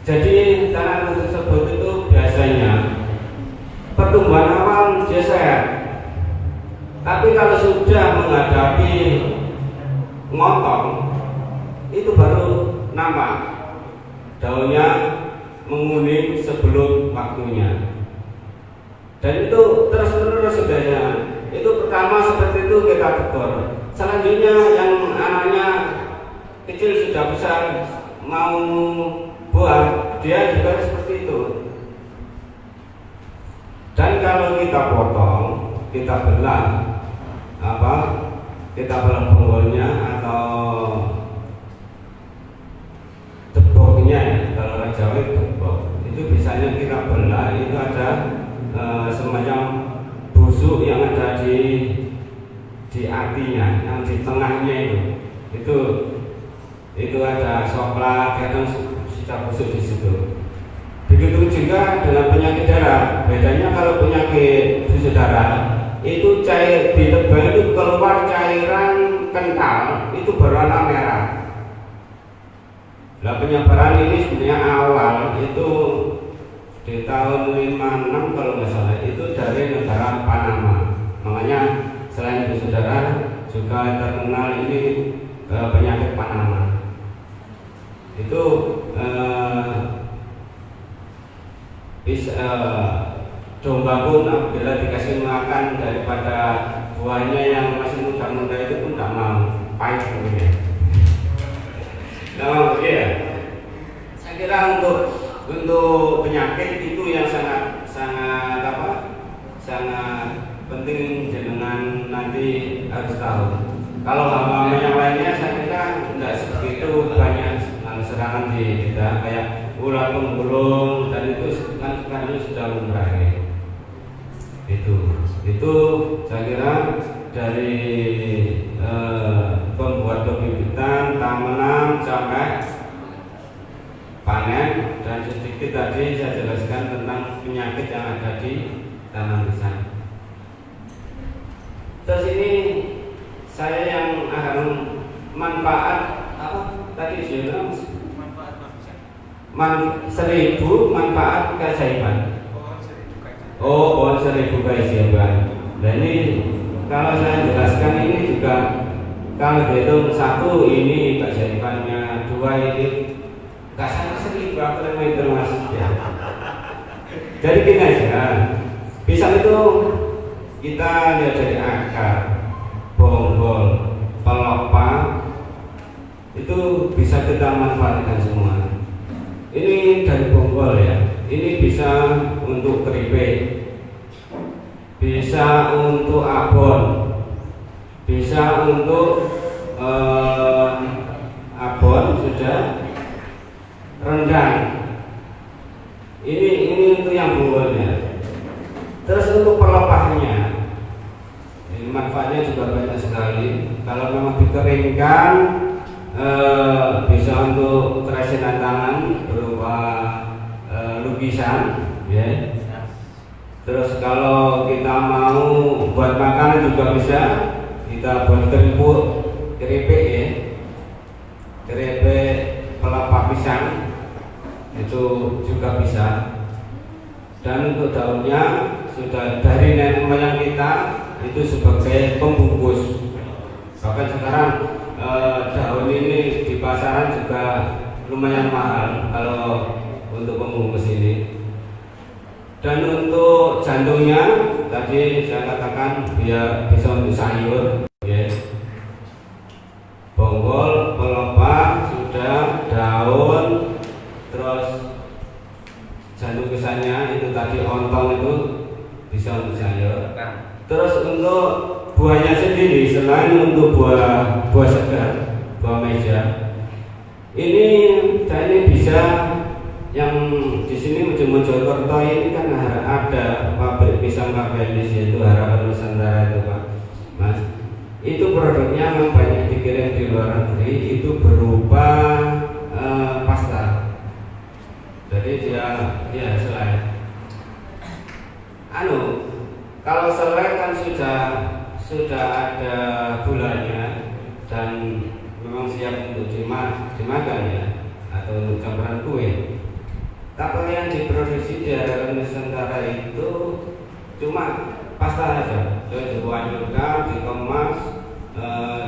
Jadi tanaman tersebut itu biasanya pertumbuhan awal dia sehat, tapi kalau sudah menghadapi ngotong itu baru nampak daunnya menguning sebelum waktunya, dan itu terus-menerus sebenarnya. Itu pertama seperti itu kita tegur. Selanjutnya yang anaknya kecil sudah besar mau buah, dia juga seperti itu. Dan kalau kita potong, kita belah kita belah bonggolnya atau deboknya ya, kalau orang Jawa itu debok. Itu biasanya kita belah, itu ada semacam busuk yang ada di artinya, yang di tengahnya itu ada soklat, kadang sisa busuk di situ. Begitu juga dengan penyakit darah. Bedanya kalau penyakit busuk darah itu cair di tebal itu keluar cairan kental, itu berwarna merah. Nah, penyebaran ini sebenarnya awal itu di tahun 56 kalau nggak salah, itu dari negara Panama. Makanya selain busuk darah juga terkenal ini penyakit Panama. Itu domba pun apabila dikasih makan daripada buahnya yang masih muda-muda itu pun tidak mau, pahit mungkin. Nah, ya. Saya kira untuk penyakit itu yang sangat penting jenengan nanti harus tahu. Kalau hama yang lainnya saya kira tidak sebegitu banyak serangan di kita, kayak ular penggulung dan itu kan sekarang sudah mulai. Itu saya kira dari pembuat pebibitan, tanaman sampai panen, dan sedikit tadi saya jelaskan tentang penyakit yang ada di tanaman pisang. Terus ini saya yang akan manfaat apa tadi sudah seribu manfaat keajaiban. Oh, pohon 1000 keajaiban. Dan ini kalau saya jelaskan ini juga kalau dihitung 1 ini keajaibannya, 2 ini nggak sampai 1000 aku meter mas ya. Jadi gini aja, pisang itu kita lihat dari akar, bonggol, pelopa itu bisa kita manfaatkan semua. Ini dari bonggol ya, ini bisa untuk keripik, bisa untuk abon, bisa untuk abon sudah, rendang. Ini untuk yang bonggolnya. Terus untuk pelopahnya, ini manfaatnya juga banyak sekali. Kalau memang dikeringkan, bisa untuk kerajinan tangan berupa lukisan, ya. Terus kalau kita mau buat makanan juga bisa, kita buat keripik ya, keripik pelepah pisang itu juga bisa. Dan untuk daunnya sudah dari nenek moyang kita itu sebagai pembungkus. Bahkan sekarang daun ini di pasaran juga lumayan mahal kalau untuk pembungkus ini. Dan untuk jantungnya tadi saya katakan biar bisa untuk sayur, ya. Bonggol, pelepah sudah, daun, terus jantung kesannya itu tadi ontong itu bisa untuk sayur. Terus untuk buahnya sendiri selain untuk buah segar, buah meja, ini bisa yang di sini Mojokerto ini kan ada pabrik pisang Kabelis, yaitu Harapan Nusantara itu Pak Mas. Itu produknya memang banyak dikirim di luar negeri, itu berupa pasta. Jadi dia selai. Kalau selai kan sudah ada gulanya dan memang siap untuk dimakan ya, atau untuk campuran kue. Kalau yang diproduksi di Harapan Nusantara itu cuma pasta aja, dihancurkan, dikemas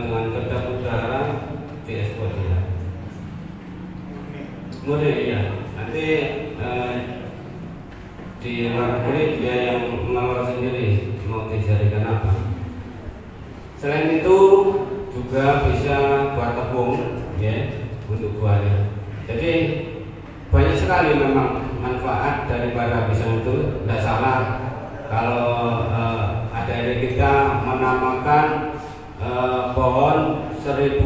dengan kedap udara, diekspor ya. Kemudian ya, nanti di luar negeri dia yang mengelola sendiri mau dijadikan apa. Selain itu juga bisa buat tepung ya, untuk buahnya. Jadi banyak sekali memang manfaat daripada pisang itu. Tidak salah kalau ada dari kita menamakan pohon 1000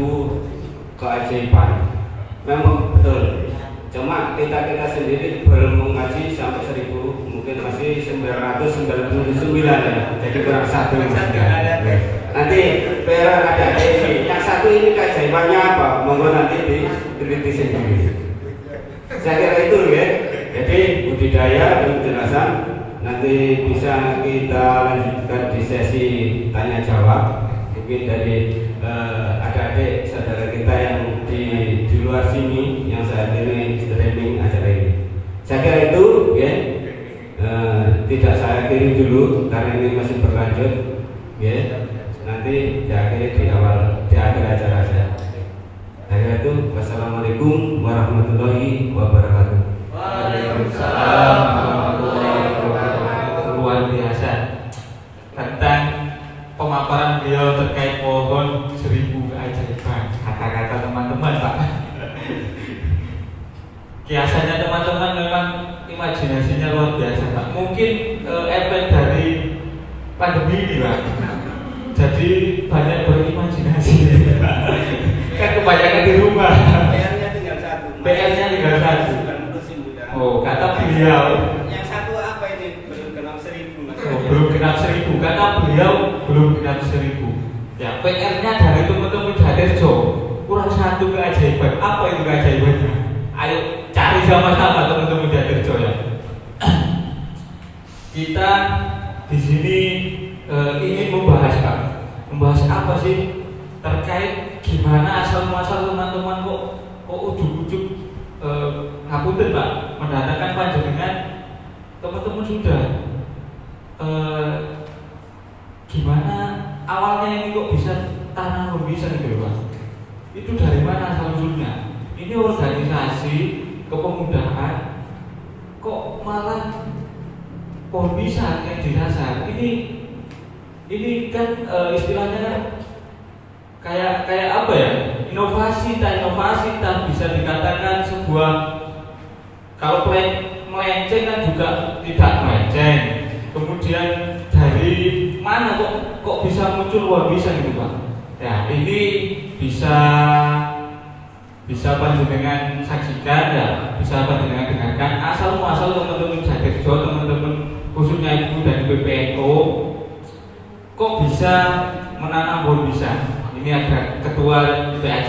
keajaiban. Memang betul. Cuma kita sendiri belum mengaji sampai 1000, mungkin masih 999 ya. Jadi kurang satu. Nanti biar ada ini. Yang satu ini keajaibannya apa? Monggo nanti diteliti sendiri. Saya kira itu ya. Jadi budidaya dan penjelasan nanti bisa kita lanjutkan di sesi tanya jawab. Mungkin dari adik-adik saudara kita yang di luar sini yang saat ini streaming acara ini. Saya kira itu ya. Tidak saya akhiri dulu karena ini masih berlanjut ya. Nanti diakhiri di akhir acara saya. Saya itu wassalamualaikum warahmatullahi wabarakatuh. Waalaikumsalam warahmatullahi wabarakatuh. Luar biasa tentang pemaparan beliau terkait pohon 1000 keajaiban. Kata-kata teman-teman Pak. Kiasannya teman-teman memang imajinasinya luar biasa Pak. Mungkin efek dari pandemi ini Pak. Jadi banyak berimajinasi. Kan kebanyakan di rumah. PR-nya tinggal satu. PR-nya tinggal satu. Oh, kata beliau. Yang satu apa ini? Belum genap 1000 Mas. Oh, belum genap 1000. Kata beliau belum genap 1000. Ya, PR-nya dari teman-teman Jatirjo kurang satu keajaiban. Apa itu keajaibannya? Ayo cari sama-sama teman-teman Jatirjo ya. Kita di sini ingin membahas Pak. Membahas apa sih terkait gimana asal muasal teman-teman kok ujuk-ujuk ngapunten Pak mendatangkan panjenengan. Teman-teman sudah gimana awalnya ini kok bisa tanam bisa gitu Pak. Itu dari mana asal usulnya? Ini organisasi kepemudaan kok malah bisa yang dirasa ini kan istilahnya kan kayak apa ya, inovasi tak bisa dikatakan sebuah, kalau melenceng kan juga tidak melenceng. Kemudian dari mana kok bisa muncul luar bisa gitu Pak ya. Ini bisa panjenengan saksikan ya, bisa panjenengan dengarkan asal muasal teman-teman Jatirjo, teman-teman khususnya ibu dari PPNO kok bisa menanam pohon pisang. Ini ada ketua PAC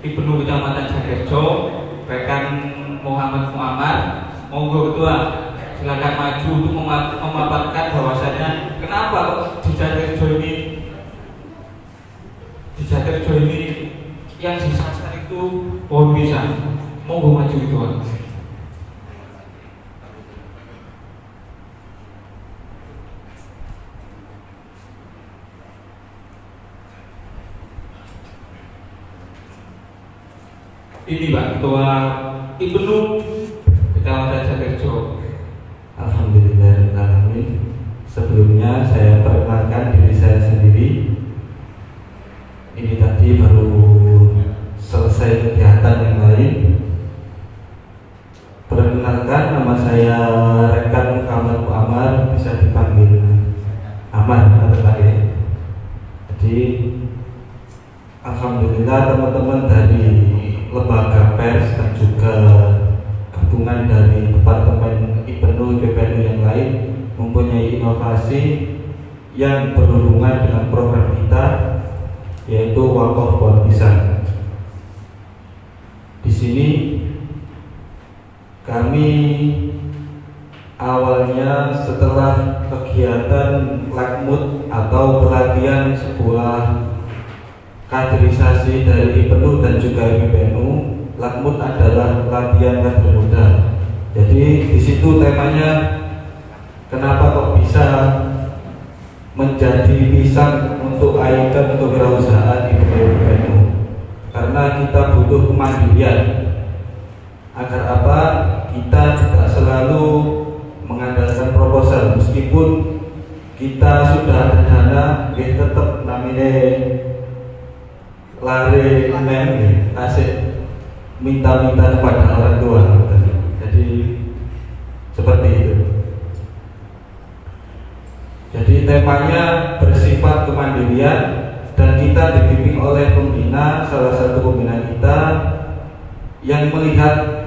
Ibnu Kecamatan Jatirjo, rekan Muhammad Muammar. Monggo ketua, silakan maju untuk memaparkan bahwasanya kenapa kok di Jatirjo ini yang disasar itu pohon pisang. Monggo maju ketua. Ini Pak Ketua Ibnu Kecamatan Jatirjo. Alhamdulillahirrahmanirrahim. Sebelumnya saya perkenalkan diri saya sendiri. Ini tadi baru selesai kegiatan yang lain. Perkenalkan, nama saya Rekan Muhammad Muammar, bisa dipanggil Aman atau Pak ya. Jadi alhamdulillah teman-teman dari lembaga pers dan juga gabungan dari departemen IPENU, IPPNU yang lain mempunyai inovasi yang berhubungan dengan program kita, yaitu Wakaf Pohon Pisang. Di sini kami awalnya setelah kegiatan lakmut atau pelatihan sebuah kaderisasi dari IPENU dan juga IPPNU, lakmut adalah latihan kader muda. Jadi di situ temanya kenapa kok bisa menjadi pisang untuk ikon kewirausahaan di IPENU? Karena kita butuh kemandirian. Agar apa? Kita tidak selalu mengandalkan proposal, meskipun kita sudah ada dana, kita tetap namanya lari kasih minta-minta kepada orang tua. Jadi seperti itu. Jadi temanya bersifat kemandirian dan kita dibimbing oleh pembina, salah satu pembina kita yang melihat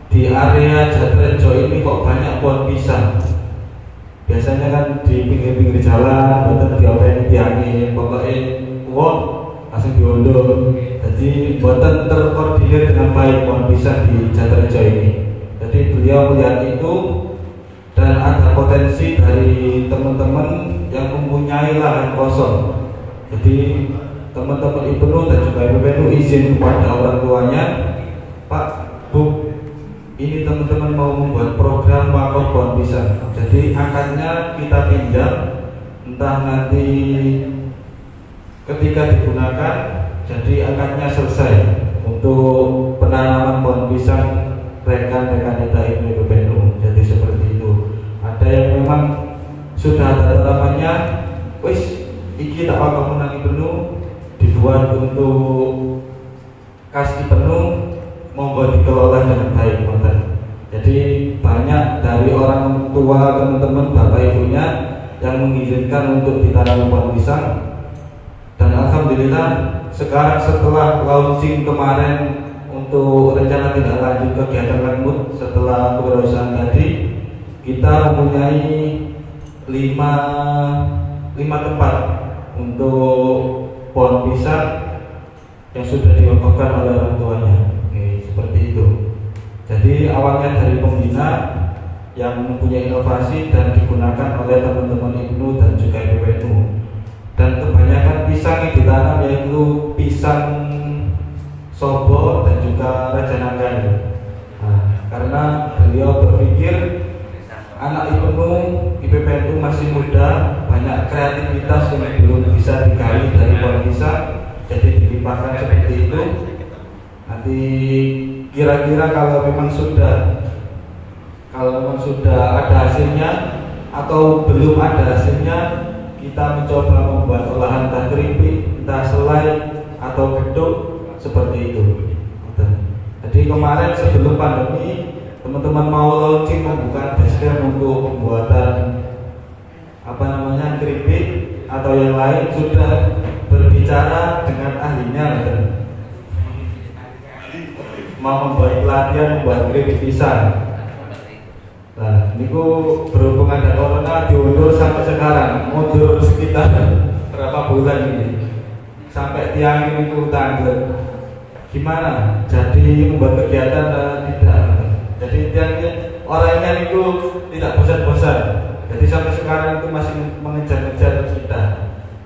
di area Jatrejo ini kok banyak pohon pisang. Biasanya kan di pinggir-pinggir jalan, betul diopeni tiangin, pokoknya wah langsung diundur. Jadi buatan terkoordinir dengan baik pohon pisang di Jatrejo ini. Jadi beliau melihat itu dan ada potensi dari teman-teman yang mempunyai lahan kosong. Jadi teman-teman IPENU dan juga IPPNU izin kepada orang tuanya, Pak, Bu, ini teman-teman mau membuat program wakaf pohon pisang. Jadi akadnya kita pinjam, entah nanti ketika digunakan, jadi akadnya selesai untuk penanaman pohon pisang rekan-rekan kita IPENU. Jadi seperti itu. Ada yang memang sudah ada tanamannya, wis iki tak wakaf menang IPENU, dibuat untuk kas IPENU, monggo dikelola dengan baik. Jadi banyak dari orang tua teman-teman bapak ibunya yang mengizinkan untuk ditanam pohon pisang. Dan alhamdulillah sekarang setelah launching kemarin untuk rencana tindak lanjut kegiatan lakmut setelah kewirausahaan tadi, kita mempunyai 5 tempat untuk pohon pisang yang sudah diwakafkan oleh orang tuanya. Seperti itu. Jadi awalnya dari pembina yang mempunyai inovasi dan digunakan oleh teman-teman IPENU dan juga IPPNU. Dan kebanyakan pisang yang ditanam yaitu pisang Sobo dan juga Raja Nagari. Karena beliau berpikir anak IPENU, IPPNU masih muda, banyak kreativitas yang belum bisa digali dari pohon pisang, jadi dilimpahkan seperti itu. Nanti kira-kira kalau memang sudah ada hasilnya atau belum ada hasilnya, kita mencoba membuat olahan entah keripik, entah selai atau gedung seperti itu. Jadi kemarin sebelum pandemi, teman-teman mau launching membuka basecamp untuk pembuatan keripik atau yang lain, sudah berbicara dengan ahlinya mau membuat pelatihan membuat keripik pisang. Nah, ini berhubungan dengan corona diundur sampai sekarang, mundur sekitar berapa bulan ini sampai tiang ini tanggal. Gimana? Jadi membuat kegiatan tidak. Jadi tiangnya orangnya itu tidak bosan-bosan. Jadi sampai sekarang itu masih mengejar-ngejar kita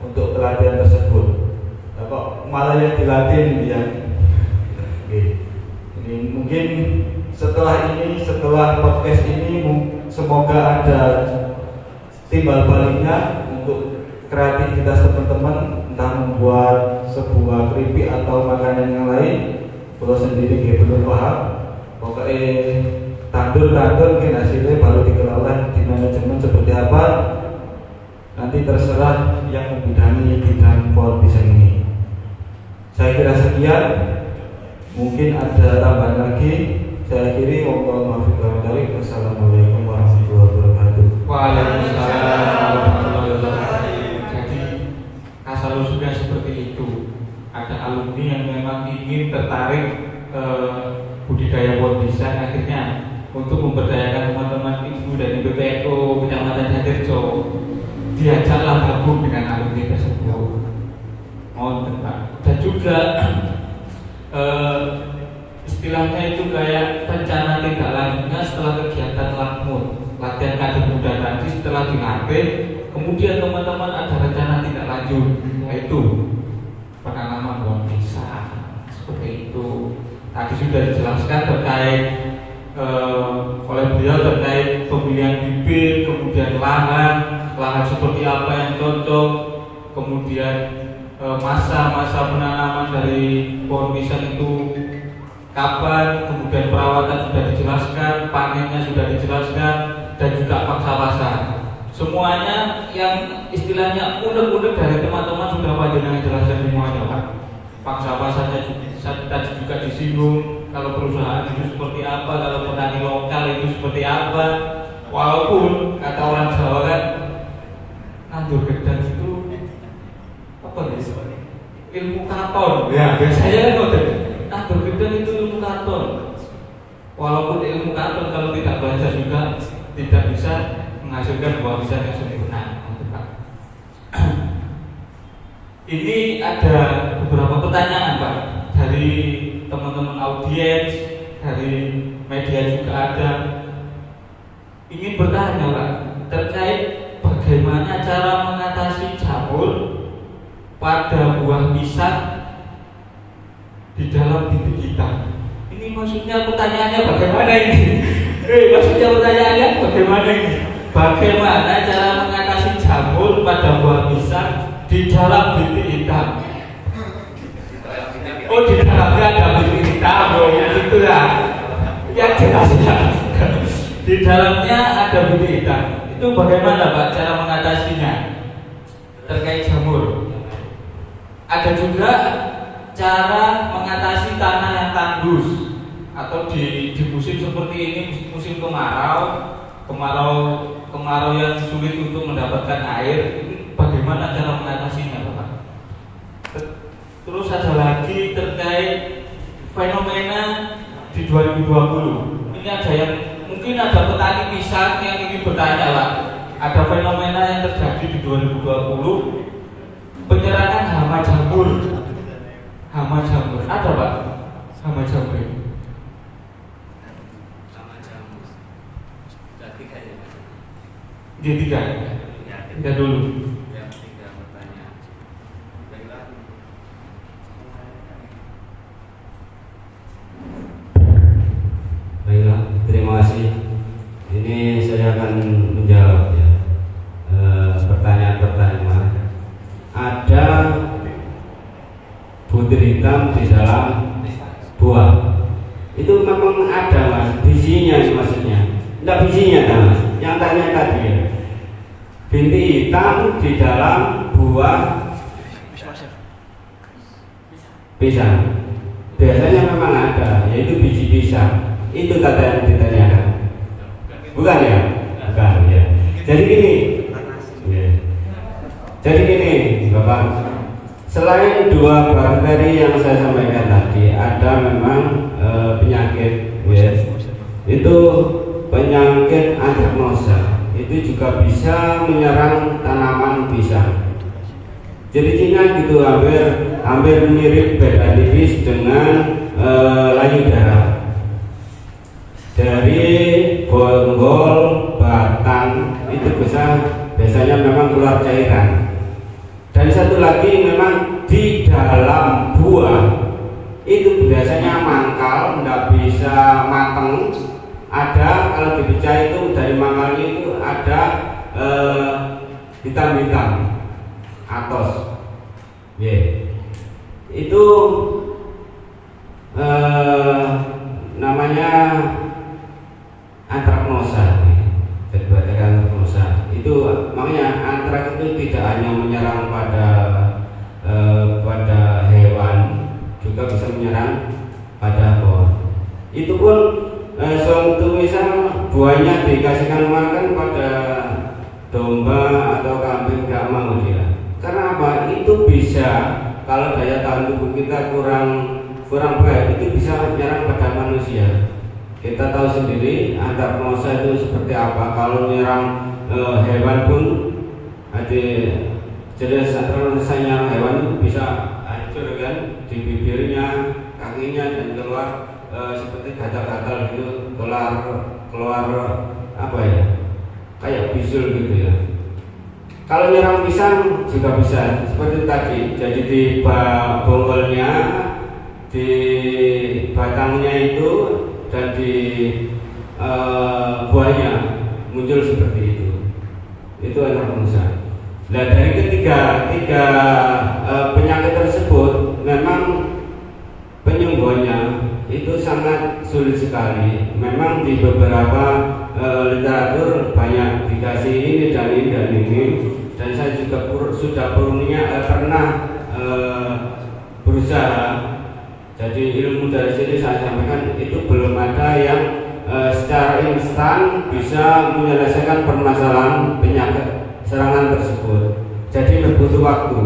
untuk pelatihan tersebut. Nah, kok malah yang dilatih dia. Ini mungkin setelah podcast ini semoga ada timbal baliknya untuk kreativitas teman-teman, entah membuat sebuah keripik atau makanan yang lain. Kalau sendiri belum paham, pokoknya tandur mungkin hasilnya baru dikelola di manajemen seperti apa, nanti terserah yang membidangi bidang pohon pisang ini. Saya kira sekian. Mungkin ada tambahan lagi. Saya akhiri. Wassalamualaikum warahmatullahi wabarakatuh. Waalaikumsalam warahmatullahi wabarakatuh. Jadi asal usulnya ada alumni yang memang ingin tertarik budidaya pohon pisang, akhirnya untuk memberdayakan teman-teman ibu dari BPNU Kecamatan Jatirjo, diajaklah gabung dengan alumni tersebut. Mohon Pak. Dan juga istilahnya itu kayak rencana tindak lanjutnya setelah kegiatan lakmut, latihan kader muda tadi. Setelah dilatih, kemudian teman-teman ada rencana tindak lanjut, yaitu penanaman pohon pisang. Seperti itu. Tadi sudah dijelaskan terkait oleh beliau terkait pemilihan bibit, kemudian lahan seperti apa yang cocok, kemudian masa penanaman dari pohon pisang itu kapan, kemudian perawatan sudah dijelaskan, panennya sudah dijelaskan, dan juga paksa pasar. Semuanya yang istilahnya unek-unek dari teman-teman sudah panjenengan jelaskan semuanya, Pak. Paksa pasarnya tadi juga disinggung, kalau perusahaan itu seperti apa, kalau petani lokal itu seperti apa. Walaupun kata orang Jawa kan, nandur gedang itu apa nih? Ilmu katon. Ya biasanya kan ngoten. Nandur gedang itu ilmu katon. Walaupun ilmu katon kalau tidak baca juga tidak bisa menghasilkan buah pisang yang sempurna. Ini ada beberapa pertanyaan Pak dari teman-teman audiens, dari media juga ada. Ingin bertanya Pak terkait bagaimana cara mengatasi jamur pada buah pisang di dalam bibit hitam. Ini maksudnya pertanyaannya bagaimana ini? Maksudnya pertanyaannya bagaimana ini? Bagaimana cara mengatasi jamur pada buah pisang di dalam bibit hitam? Oh, di dalamnya ada bibit hitam, oh gitu ya. Ya jelas ya. Di dalamnya ada bibit hitam. Itu bagaimana Pak cara mengatasinya terkait jamur? Ada juga cara mengatasi tanah yang tandus atau di musim seperti ini, musim kemarau yang sulit untuk mendapatkan air. Bagaimana cara mengatasinya Pak? Terus ada lagi terkait fenomena di 2020. Ini ada yang mungkin ada petani pisang yang ingin bertanya Pak. Ada fenomena yang terjadi di 2020, penyerangan hama jamur. Hama jamur ada Pak? Hama jamur. Hama jamur. Tiga ya Pak. Tiga. Ya dulu. Tiga pertanyaan. Baiklah. Baiklah, terima kasih. Ini saya akan menjawab ya pertanyaan-pertanyaan. Ada butir hitam di dalam buah. Itu memang ada Mas, bijinya maksudnya. Tidak bijinya Mas, yang tanya tadi ya. Bintik hitam di dalam buah pisang. Biasanya memang ada, yaitu biji pisang. Itu kata yang ditanyakan. Bukan ya? Bukan ya. Jadi gini. Ya. Jadi gini, Bapak. Selain dua bakteri yang saya sampaikan tadi, ada memang penyakit, ya. Itu penyakit antraknosa. Itu juga bisa menyerang tanaman pisang. Jadi Cina gitu hampir mirip beda tipis dengan layu darah. Dari bonggol, batang itu biasanya memang keluar cairan. Dan satu lagi memang di dalam buah itu biasanya mangkal, tidak bisa mateng. Ada kalau dipecah itu dari mangkalnya itu ada hitam-hitam atos. Itu namanya antraknosa. Dikatakan antraknosa. Itu makanya antrak itu tidak hanya menyerang pada hewan, juga bisa menyerang pada pohon. Itu pun suatu misal buahnya dikasihkan makan pada domba atau kambing, gak mau dia. Karena apa? Itu bisa kalau daya tahan tubuh kita kurang baik, itu bisa menyerang pada manusia. Kita tahu sendiri antracnosa itu seperti apa. Kalau menyerang hewan pun, jenis rasanya hewan itu bisa hancur kan, di bibirnya, kakinya, dan keluar seperti gatal-gatal gitu, keluar apa ya, kayak bisul gitu ya. Kalau nyerang pisang juga bisa seperti tadi, jadi di bonggolnya, di batangnya itu, dan di buahnya muncul seperti itu. Itu antracnosa. Nah, dari ketiga penyakit tersebut memang penyembuhannya itu sangat sulit sekali. Memang di beberapa literatur banyak dikasih ini dan ini dan ini, dan saya juga sudah pernah berusaha. Jadi ilmu dari sini saya sampaikan itu belum ada yang secara instan bisa menyelesaikan permasalahan penyakit serangan tersebut. Jadi butuh waktu.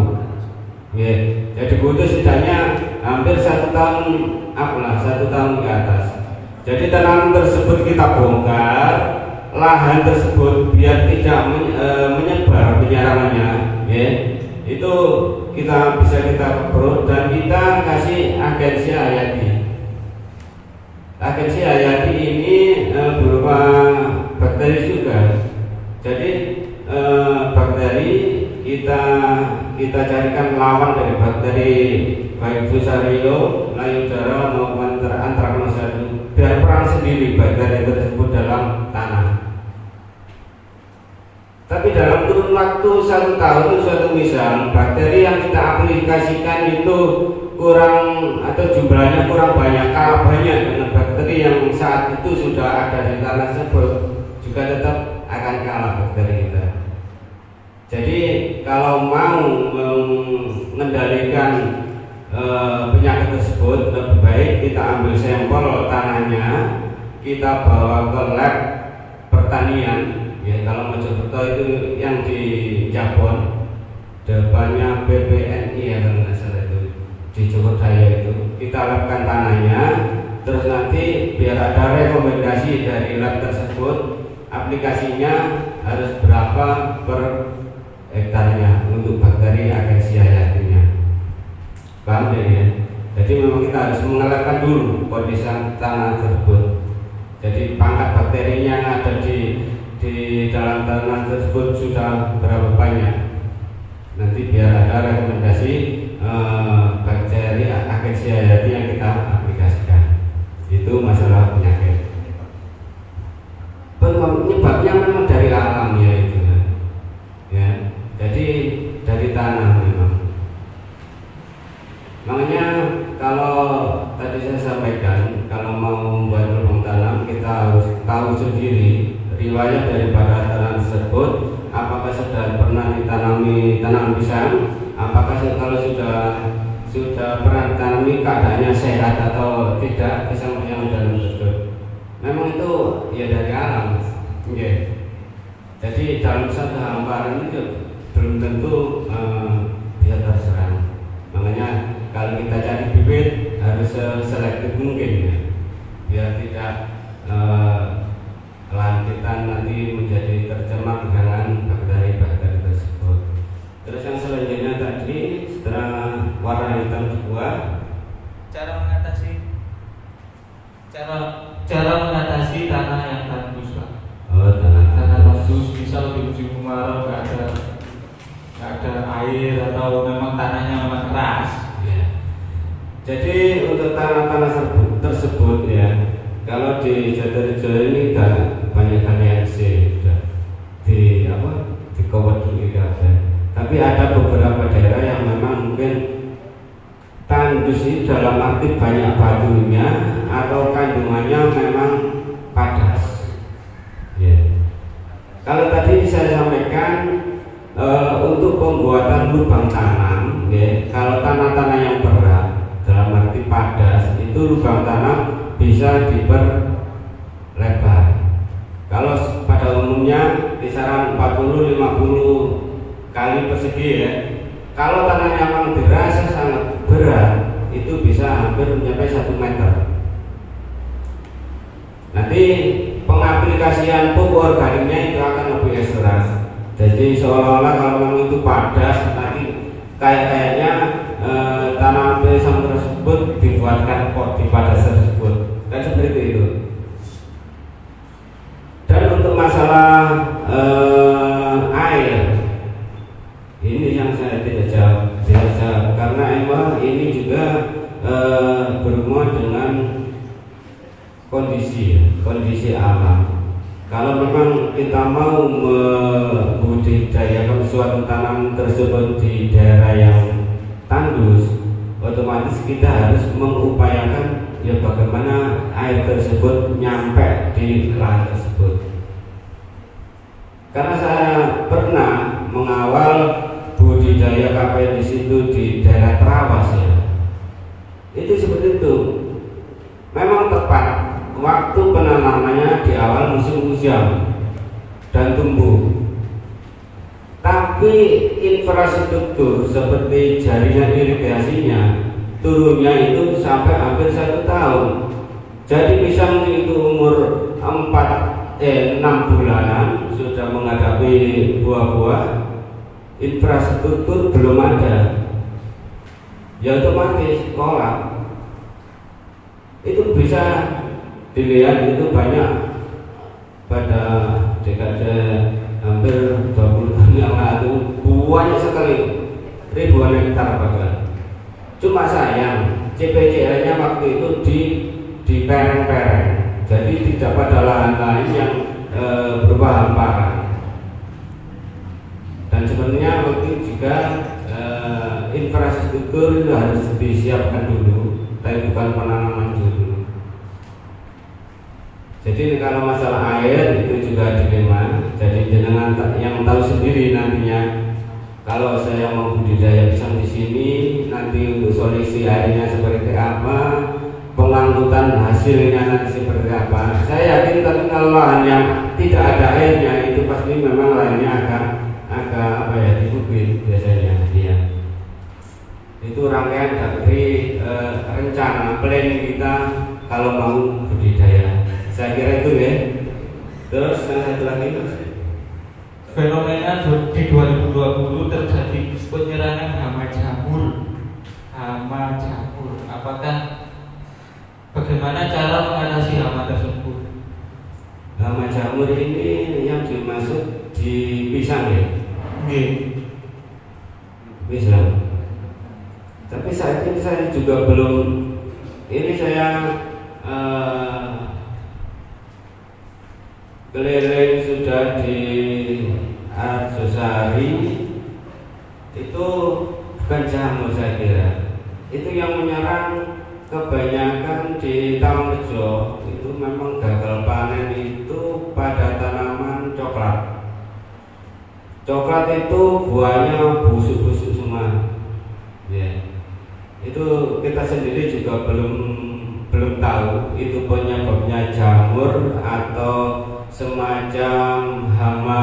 Jadi butuh setidaknya hampir 1 tahun, 1 tahun ke atas. Jadi tanaman tersebut kita bongkar, lahan tersebut biar tidak menyebar penyerangannya, itu kita keprot dan kita kasih agensi hayati. Agensi hayati ini berupa bakteri juga. Jadi bakteri kita carikan lawan dari bakteri, baik Fusarium, Layudara maupun Antracnosa itu, biar perang sendiri bakteri tersebut dalam tanah. Tapi dalam kurun waktu 1 tahun, suatu misal bakteri yang kita aplikasikan itu kurang atau jumlahnya kurang banyak, kalah banyak dengan bakteri yang saat itu sudah ada di tanah tersebut, juga tetap akan kalah bakteri kita. Jadi kalau mau mengendalikan penyakit tersebut, lebih baik kita ambil sampel tanahnya, kita bawa ke lab pertanian. Ya, kalau Mojokerto itu yang di Jabon, depannya BPNI ya kalau nggak salah itu, di Jogodaya itu, kita labkan tanahnya, terus nanti biar ada rekomendasi dari lab tersebut, aplikasinya harus berapa per hektarnya untuk bakteri agensi hayatinya. Paham ya? Jadi memang kita harus mengelakkan dulu kondisi tanah tersebut. Jadi pangkat bakterinya yang ada di dalam tanah tersebut sudah berapa banyak. Nanti biar ada rekomendasi bakteri agensi hayati yang kita aplikasikan. Itu masalah penyakit. Penyebabnya memang dari alam ya itu. Ya, jadi dari tanah memang. Makanya kalau tadi saya sampaikan, kalau mau membuat lubang tanam kita harus tahu sendiri riwayat daripada tanah tersebut, apakah sudah pernah ditanami tanaman pisang, apakah kalau sudah pernah ditanami keadaannya sehat atau tidak pisang yang dalam tersebut. Memang itu ya dari alam. Jadi dalam satu hamparan itu belum tentu bisa terserang. Makanya kalau kita cari bibit harus selektif mungkin ya, biar tidak lahan kita nanti menjadi tercemar dengan bakteri-bakteri tersebut. Terus yang selanjutnya tadi setelah warna hitam dibuat, cara mengatasi tanah yang tandus, Pak. Tanah tandus, misal di musim kemarau nggak ada air atau memang tanahnya memang keras. ya. Jadi untuk tanah-tanah tersebut ya, kalau di Jatirejo ini kan banyak KNC di kawat dulu kan. Tapi ada beberapa daerah yang memang mungkin tandus ini dalam arti banyak batunya atau kandungannya memang padas. Ya. Kalau tadi saya sampaikan untuk pembuatan lubang tanam, ya, kalau tanah-tanah yang berat dalam arti padas itu lubang tanam bisa diperlebar. Kalau pada umumnya kisaran 40-50 kali persegi ya. Kalau tanahnya memang dirasa sangat berat, itu bisa hampir mencapai 1 meter. Nanti pengaplikasian pupuk organiknya itu akan lebih ekstra. Jadi seolah-olah kalau memang itu padas, nanti kayaknya tanaman pisang tersebut dibuatkan pot di padas tersebut, kan seperti itu. Dan untuk masalah air, ini yang saya tidak jawab, karena emang ini juga berhubungan dengan kondisi alam. Kalau memang kita mau membudidayakan suatu tanaman tersebut di daerah yang tandus, otomatis kita harus mengupayakan ya bagaimana air tersebut nyampe di lahan tersebut. Karena saya pernah mengawal budidaya KP di situ di daerah Trawas ya. Itu seperti itu. Memang tepat waktu penanamannya di awal musim hujan dan tumbuh. Tapi infrastruktur seperti jaringan irigasinya turunnya itu sampai hampir 1 tahun. Jadi pisang itu umur 6 bulanan sudah menghadapi buah-buah, infrastruktur belum ada, ya otomatis kolak. Itu bisa dilihat, itu banyak pada dekade hampir 20 tahun yang lalu, banyak sekali, ribuan hektar bahkan. Cuma sayang CPCL-nya waktu itu di pereng-pereng, jadi tidak pada lahan lain yang berupa hamparan. Dan sebenarnya waktu juga infrastruktur itu harus disiapkan dulu, tapi bukan penanaman dulu. Jadi kalau masalah air itu juga dilema. Jadi jenengan yang tahu sendiri nantinya. Kalau saya mau budidaya pisang di sini, nanti untuk solusi airnya seperti apa, pengangkutan hasilnya nanti seperti apa. Saya yakin tapi kalau lahan yang tidak ada airnya itu pasti memang lahannya agak apa ya, dibukit biasanya dia. Itu rangkaian dari rencana planning kita kalau mau budidaya. Saya kira itu ya. Terus yang satu lagi, fenomena di 2020 terjadi penyerangan hama jamur. Apakah bagaimana cara mengatasi hama tersebut? hama jamur ini yang dimaksud di pisang ya? Pisang. Tapi saat ini saya juga belum. Ini saya keliling sudah di Arjosari, itu bukan jamur saya kira. Itu yang menyerang kebanyakan di Tamanrejo itu memang gagal panen itu pada tanaman coklat. Coklat itu buahnya busuk-busuk semua. Ya. Itu kita sendiri juga belum tahu itu penyebabnya jamur atau semacam hama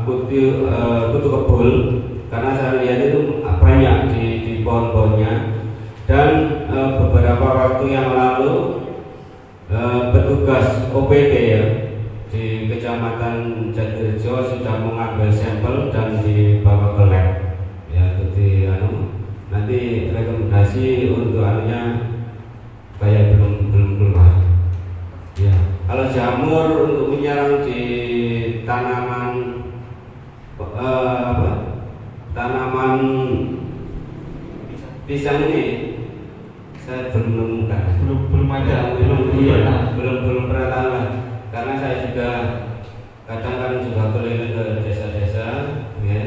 kutu kebul, karena saya lihat itu banyak di pohon-pohonnya. Dan beberapa waktu yang lalu petugas OPD ya di Kecamatan Jatirejo sudah mengambil sampel dan dibawa ke lab ya, untuk nanti rekomendasi untuk kayak belum keluar ya. Kalau jamur untuk menyerang di tanaman tanaman pisang ini saya belum menemukan. Belum ada. Belum pernah tahu lah. Karena saya juga kadang kan juga keliling ke desa-desa ya,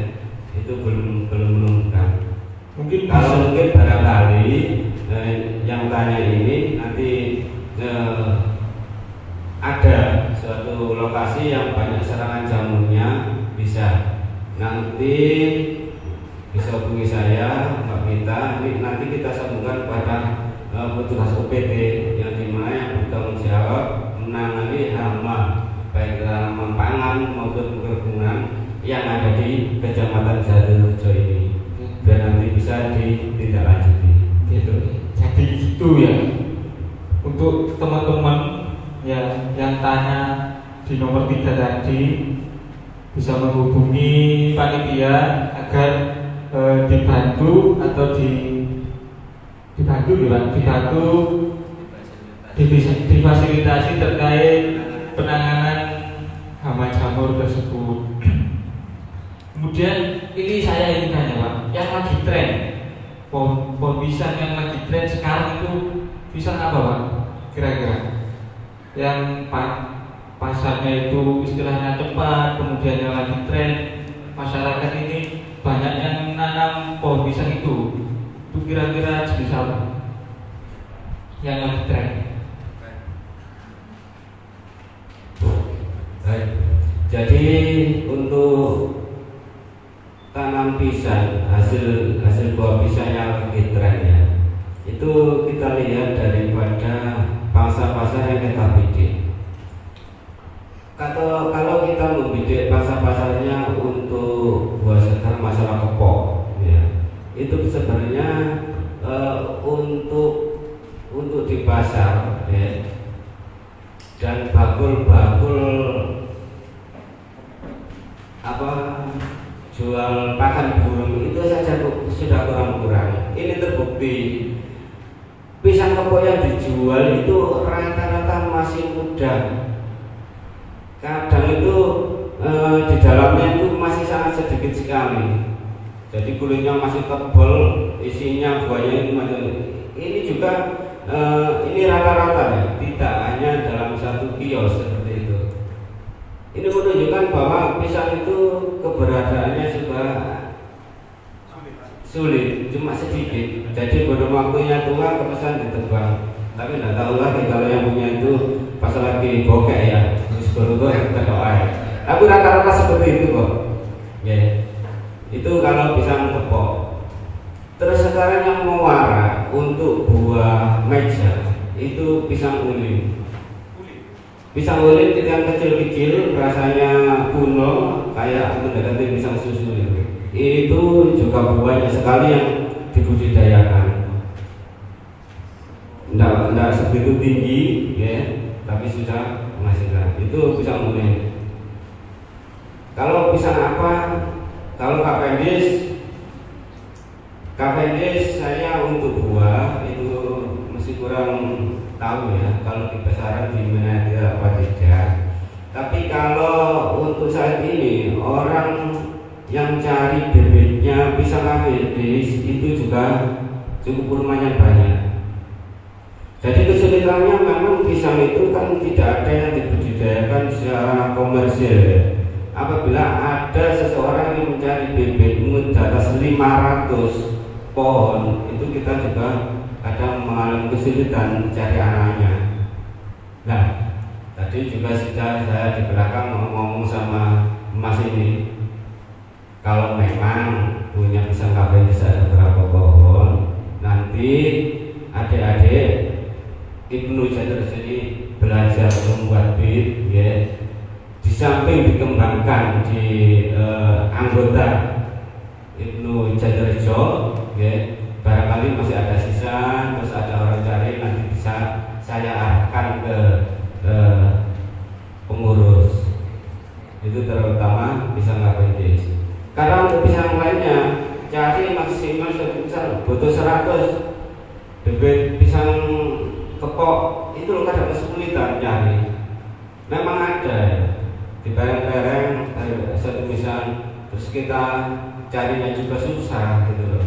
itu belum menemukan. Mungkin barangkali yang tanya ini nanti ada suatu lokasi yang banyak serangan jamurnya, bisa nanti bisa hubungi saya, Mbak Mita. Nanti kita sambungkan kepada petugas OPD yang dimana yang bertanggung jawab menangani hama baik tanaman pangan maupun perkebunan yang ada di Kecamatan Jatirejo ini. biar nanti bisa ditindaklanjuti. Gitu. Jadi gitu ya. Untuk teman-teman ya yang tanya di nomor 3 tadi bisa menghubungi panitia agar dibantu atau dibantu difasilitasi terkait penanganan hama jamur tersebut. Kemudian ini saya ingin tanya Pak, yang lagi tren pohon pisang yang lagi tren sekarang itu pisang apa Pak? Kira-kira yang pasarnya itu istilahnya cepat, kemudian yang lagi tren masyarakat ini banyak yang nanam pohon pisang itu kira-kira jenis apa yang lagi tren? Baik. Jadi untuk tanam pisang, hasil buah pisang yang lagi tren ya, itu kita lihat daripada pasar-pasar yang kita bidik. Kalau kita membidik pasar-pasarnya untuk buah segar masalah kepok ya, itu sebenarnya untuk di pasar ya, dan bakul-bakul jual pakan burung itu saja sudah kurang-kurang. Ini terbukti pisang kepok yang dijual itu rata-rata masih muda. Kadang itu di dalamnya itu masih sangat sedikit sekali. Jadi kulitnya masih tebal, isinya buahnya itu masih. Ini juga ini rata-rata ya, tidak hanya dalam satu kios seperti itu. Ini menunjukkan bahwa pisang itu keberadaannya juga sulit, cuma sedikit. Jadi belum waktunya tua kepesan ditebang. Tapi tidak tahu lagi kalau yang punya itu pas lagi bokeh ya, terus baru berdoa. Tapi rata-rata seperti itu kok. Ya, itu kalau pisang kepok. Terus sekarang yang mewara untuk buah meja itu pisang ulin. Pisang ulin yang kecil-kecil rasanya kuno kayak mendekati pisang susu itu juga banyak sekali yang dibudidayakan. Tidak segitu tinggi ya, tapi sudah menghasilkan. Itu pisang ulin. Kalau pisang apa? Kalau Cavendish saya untuk buah itu masih kurang tahu ya, kalau di pasaran di mana dia apa tidak. Tapi kalau untuk saat ini orang yang cari bibitnya pisang Cavendish itu juga cukup lumayan banyak. Jadi kesulitannya memang pisang itu kan tidak ada yang dibudidayakan secara komersil. Apabila ada seseorang yang mencari bibit di atas 500 pohon, itu kita juga kadang mengalami kesulitan mencari anaknya. Nah, tadi juga sudah saya di belakang ngomong sama Mas ini, kalau memang punya pisang Cavendish ada berapa pohon, nanti adik-adik Ibnu Jadar sini belajar membuat bit, ya. Di samping dikembangkan di anggota Ibnu Jadarjo, ya. Barangkali masih ada sisa, terus ada orang cari, nanti bisa saya arahkan ke pengurus. Itu terutama pisang Cavendish. Karena untuk pisang lainnya cari maksimal sebesar butuh 100 bibit pisang kepok, itu loh kadang kesulitan cari. Memang ada di bareng-bareng satu pisang, terus kita carinya juga susah gitu loh.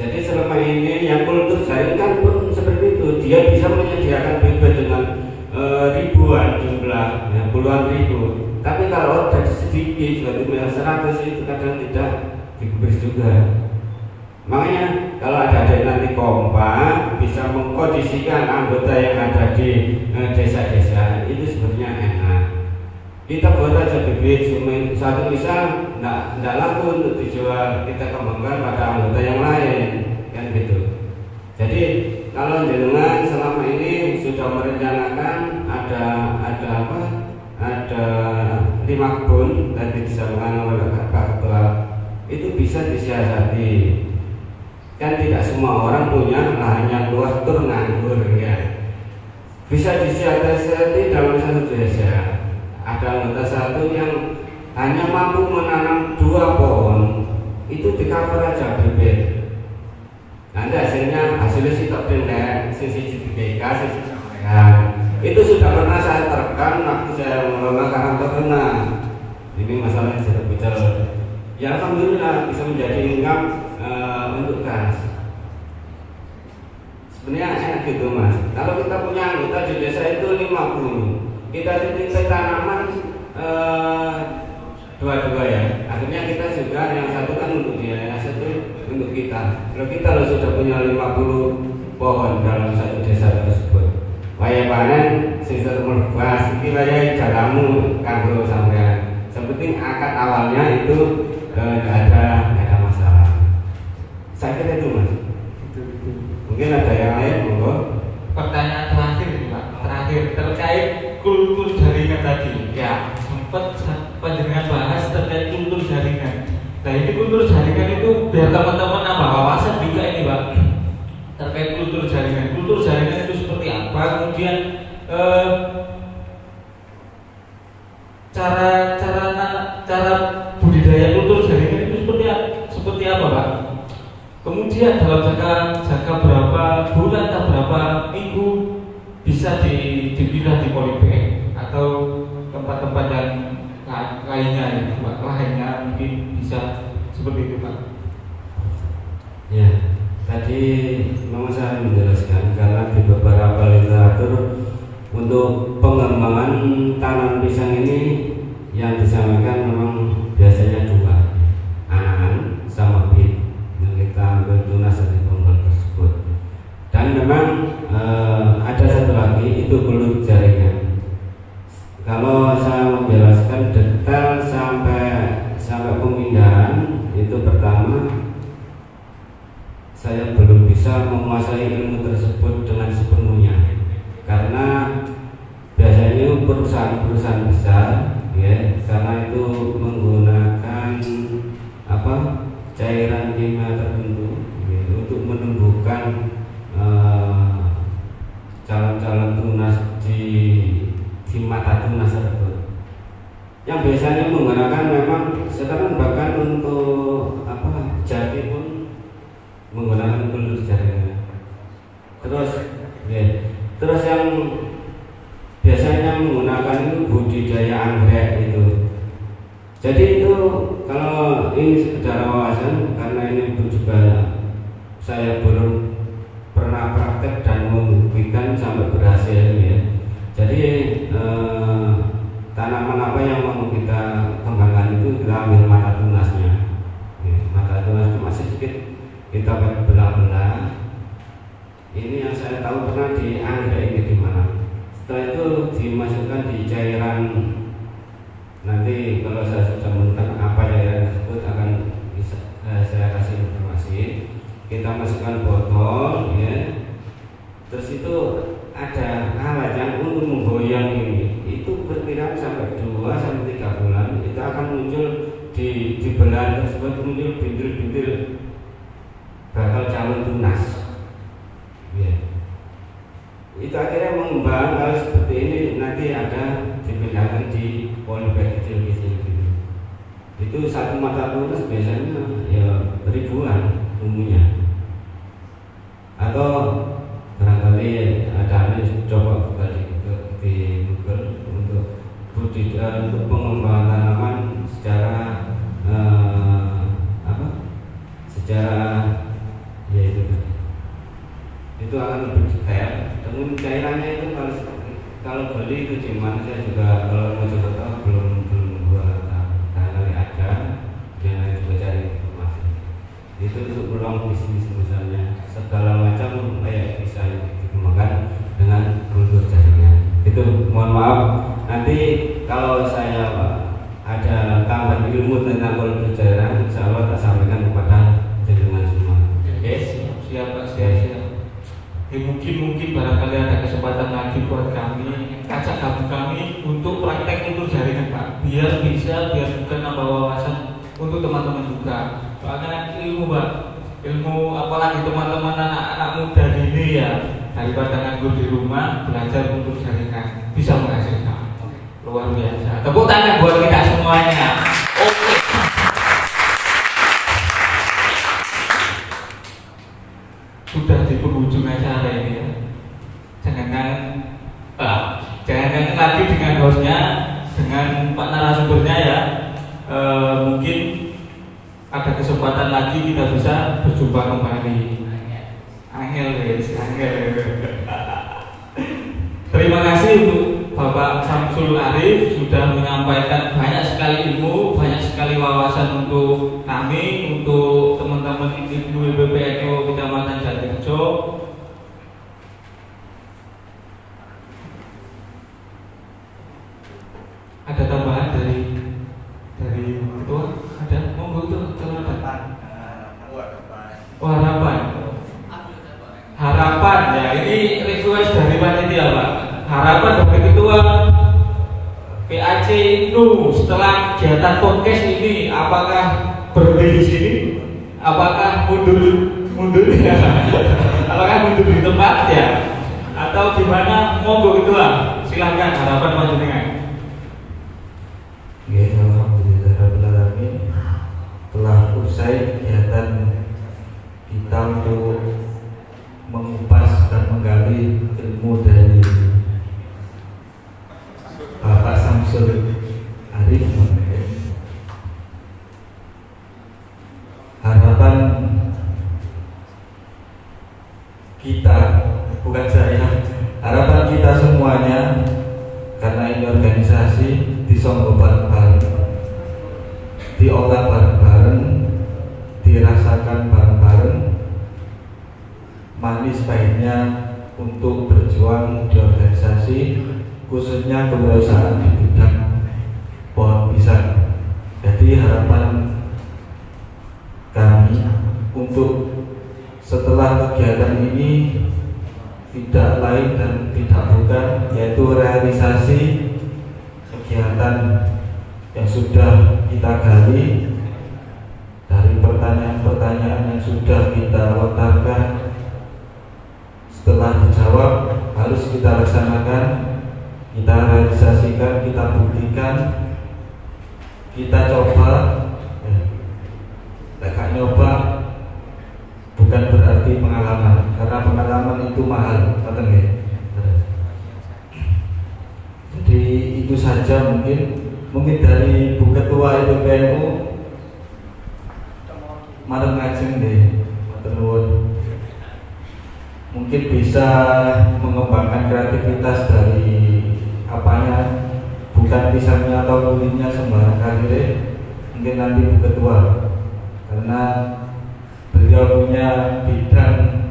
Jadi selama ini yang kultur jaringan pun seperti itu, dia bisa menyediakan bibit dengan ribuan jumlah, ya, puluhan ribu. Tapi kalau dari sedikit, berarti 100 itu kadang tidak digubris juga. Makanya kalau ada nanti kompak bisa mengkondisikan anggota yang ada di desa-desa itu sebenarnya enak. Kita buat aja bibit satu pisang, tidak laku untuk dijual, kita kembangkan pada anggota yang lain, kan gitu. Jadi kalau jenengan selama ini sudah merencanakan ada 5 kebun tadi disambungkan oleh Pak Ketua, itu bisa disiasati. kan tidak semua orang punya lahan yang luas tur nganggur ya. Bisa disiasati dalam satu desa. Ada anggota satu yang hanya mampu menanam 2 pohon, itu di cover aja bibit. Nanti hasilnya sitok pendek, sisi BK, sisi sampean. Itu sudah pernah saya terekam waktu saya mengelola karang terkena. Ini masalahnya sudah bocor. Ya alhamdulillah bisa menjadi income untuk gas. Sebenarnya enak gitu mas. Kalau kita punya anggota di desa itu 50, kita titip tanaman dua-dua ya. Akhirnya kita juga yang satu kan untuk dia, yang satu untuk kita. Kalau kita sudah punya 50 pohon dalam satu desa tersebut, waya panen sisa merbas iki waya jalamu kanggo sampean. Sepenting akad awalnya itu nggak ada masalah. Saya kira itu mas. Mungkin ada yang lain monggo. Pertanyaan terakhir Pak, terkait kultur jaringan tadi. Ya, sempat panjenengan bahas terkait kultur jaringan. Nah ini kultur jaringan itu biar teman-teman nambah wawasan juga ini Pak. Terkait kultur jaringan. Kultur jaringan itu seperti apa? Kemudian cara budidaya kultur jaringan itu seperti apa Pak? Kemudian dalam jangka berapa bulan atau berapa minggu bisa dipindah di polybag atau tempat-tempat yang lainnya ya, Pak, lainnya mungkin bisa seperti itu Pak. Ya, tadi memang saya menjelaskan karena di beberapa literatur untuk pengembangan tanaman pisang ini yang disampaikan memang biasanya 2, anakan sama bit yang kita ambil tunas dari bonggol tersebut. Dan memang ada satu lagi itu kultur jaringan. Kalau saya menjelaskan detail sampai pemindahan itu pertama saya belum bisa menguasai ilmu tersebut dengan sepenuhnya karena biasanya perusahaan-perusahaan besar ya, karena itu menggunakan cairan kimia tertentu ya, untuk menumbuhkan calon-calon tunas di mata tunas tersebut. Yang biasanya menggunakan memang sekarang bahkan untuk jati pun menggunakan kultur jaringan. Terus yang biasanya menggunakan itu budidaya anggrek itu. Jadi itu kalau ini sekedar wawasan karena ini juga saya belum pernah praktek dan membuktikan sampai berhasil ya. Jadi tanaman apa yang mau kita kembangkan itu kita ambil mata tunasnya. Mata tunas cuma sedikit kita belah-belah. Ini yang saya tahu pernah di anggrek ini di mana. Setelah itu dimasukkan di cairan. Nanti kalau saya sudah menemukan apa cairan tersebut akan bisa saya kasih informasi. Kita masukkan botol, ya. Terus itu ada alat yang untuk menggoyang ini. Itu berkira sampai 2-3 bulan. Itu akan muncul di belahan tersebut muncul bintil-bintil bakal calon tunas. Ya. Itu akhirnya mengembang hal seperti ini nanti ada dipindahkan di polybag kecil-kecil gitu. Itu satu mata tunas biasanya ya ribuan umumnya. Atau barangkali ada yang coba buka di Google untuk budidaya untuk pengembangan tanaman secara secara ya itu akan lebih detail. Namun cairannya itu kalau beli itu cuman saya juga kalau mau coba belum buat kali ada yang juga cari informasi. Itu untuk peluang bisnis misalnya segala macam kayak bisa dikembangkan dengan kultur jaringan. Itu mohon maaf nanti kalau saya ada tambahan ilmu tentang kultur jaringan, insya Allah tak sampaikan kepada jenengan semua. Siap Pak, siap. Mungkin barangkali ada kesempatan lagi buat kami ajak kami untuk praktek kultur jaringan Pak, biar juga nambah wawasan untuk teman-teman juga. Soalnya ilmu Pak ilmu, apalagi teman-teman anak-anak muda gini ya, daripada nganggur di rumah, belajar untuk jaringan bisa menghasilkan. Luar biasa. Tepuk tangan buat kita semuanya. Oke. Sudah di penghujung acara ini ya. Jangan kangen lagi dengan hostnya, dengan Pak narasumbernya ya. Mungkin ada kesempatan lagi kita bisa berjumpa kembali. Angel guys, angel. Terima kasih untuk Bapak Samsul Arif sudah menyampaikan banyak sekali ilmu, banyak sekali wawasan untuk kami, untuk teman-teman ibu BPNU Kecamatan Jatirejo. Ada tambahan dari ketua? Ada? Monggo itu kalau ada. Harapan ya, ini request dari panitia Pak. Harapan dari ketua PAC Nu setelah kegiatan podcast ini, apakah berhenti di sini? Apakah mundur ya? Apakah mundur di tempat ya? Atau gimana? Monggo ketua, silahkan harapan panjenengan. Ya, alhamdulillahirabbil alamin. Telah usai kegiatan kita untuk mengupas dan menggali ilmu dari Bapak Samsul Arif. Harapan kita, bukan saya, harapan kita semuanya, karena ini organisasi disonggo bareng-bareng, diolah bareng-bareng, dirasakan bareng-bareng, manis pahitnya untuk berjuang di organisasi, khususnya kewirausahaan di bidang pohon pisang. Jadi harapan kami untuk setelah kegiatan ini tidak lain dan tidak bukan, yaitu realisasi kegiatan yang sudah kita gali, dari pertanyaan-pertanyaan yang sudah kita lontarkan. Setelah dijawab, harus kita laksanakan, kita realisasikan, kita buktikan, kita coba. Lekak nyoba bukan berarti pengalaman, karena pengalaman itu mahal, betul nggak? Jadi itu saja mungkin dari Bu Ketua IPPNU marang ngajeng deh, mungkin bisa mengembangkan kreativitas dari apanya, bukan pisangnya atau kulitnya sembarang kali deh. Mungkin nanti Bu Ketua, karena beliau punya bidang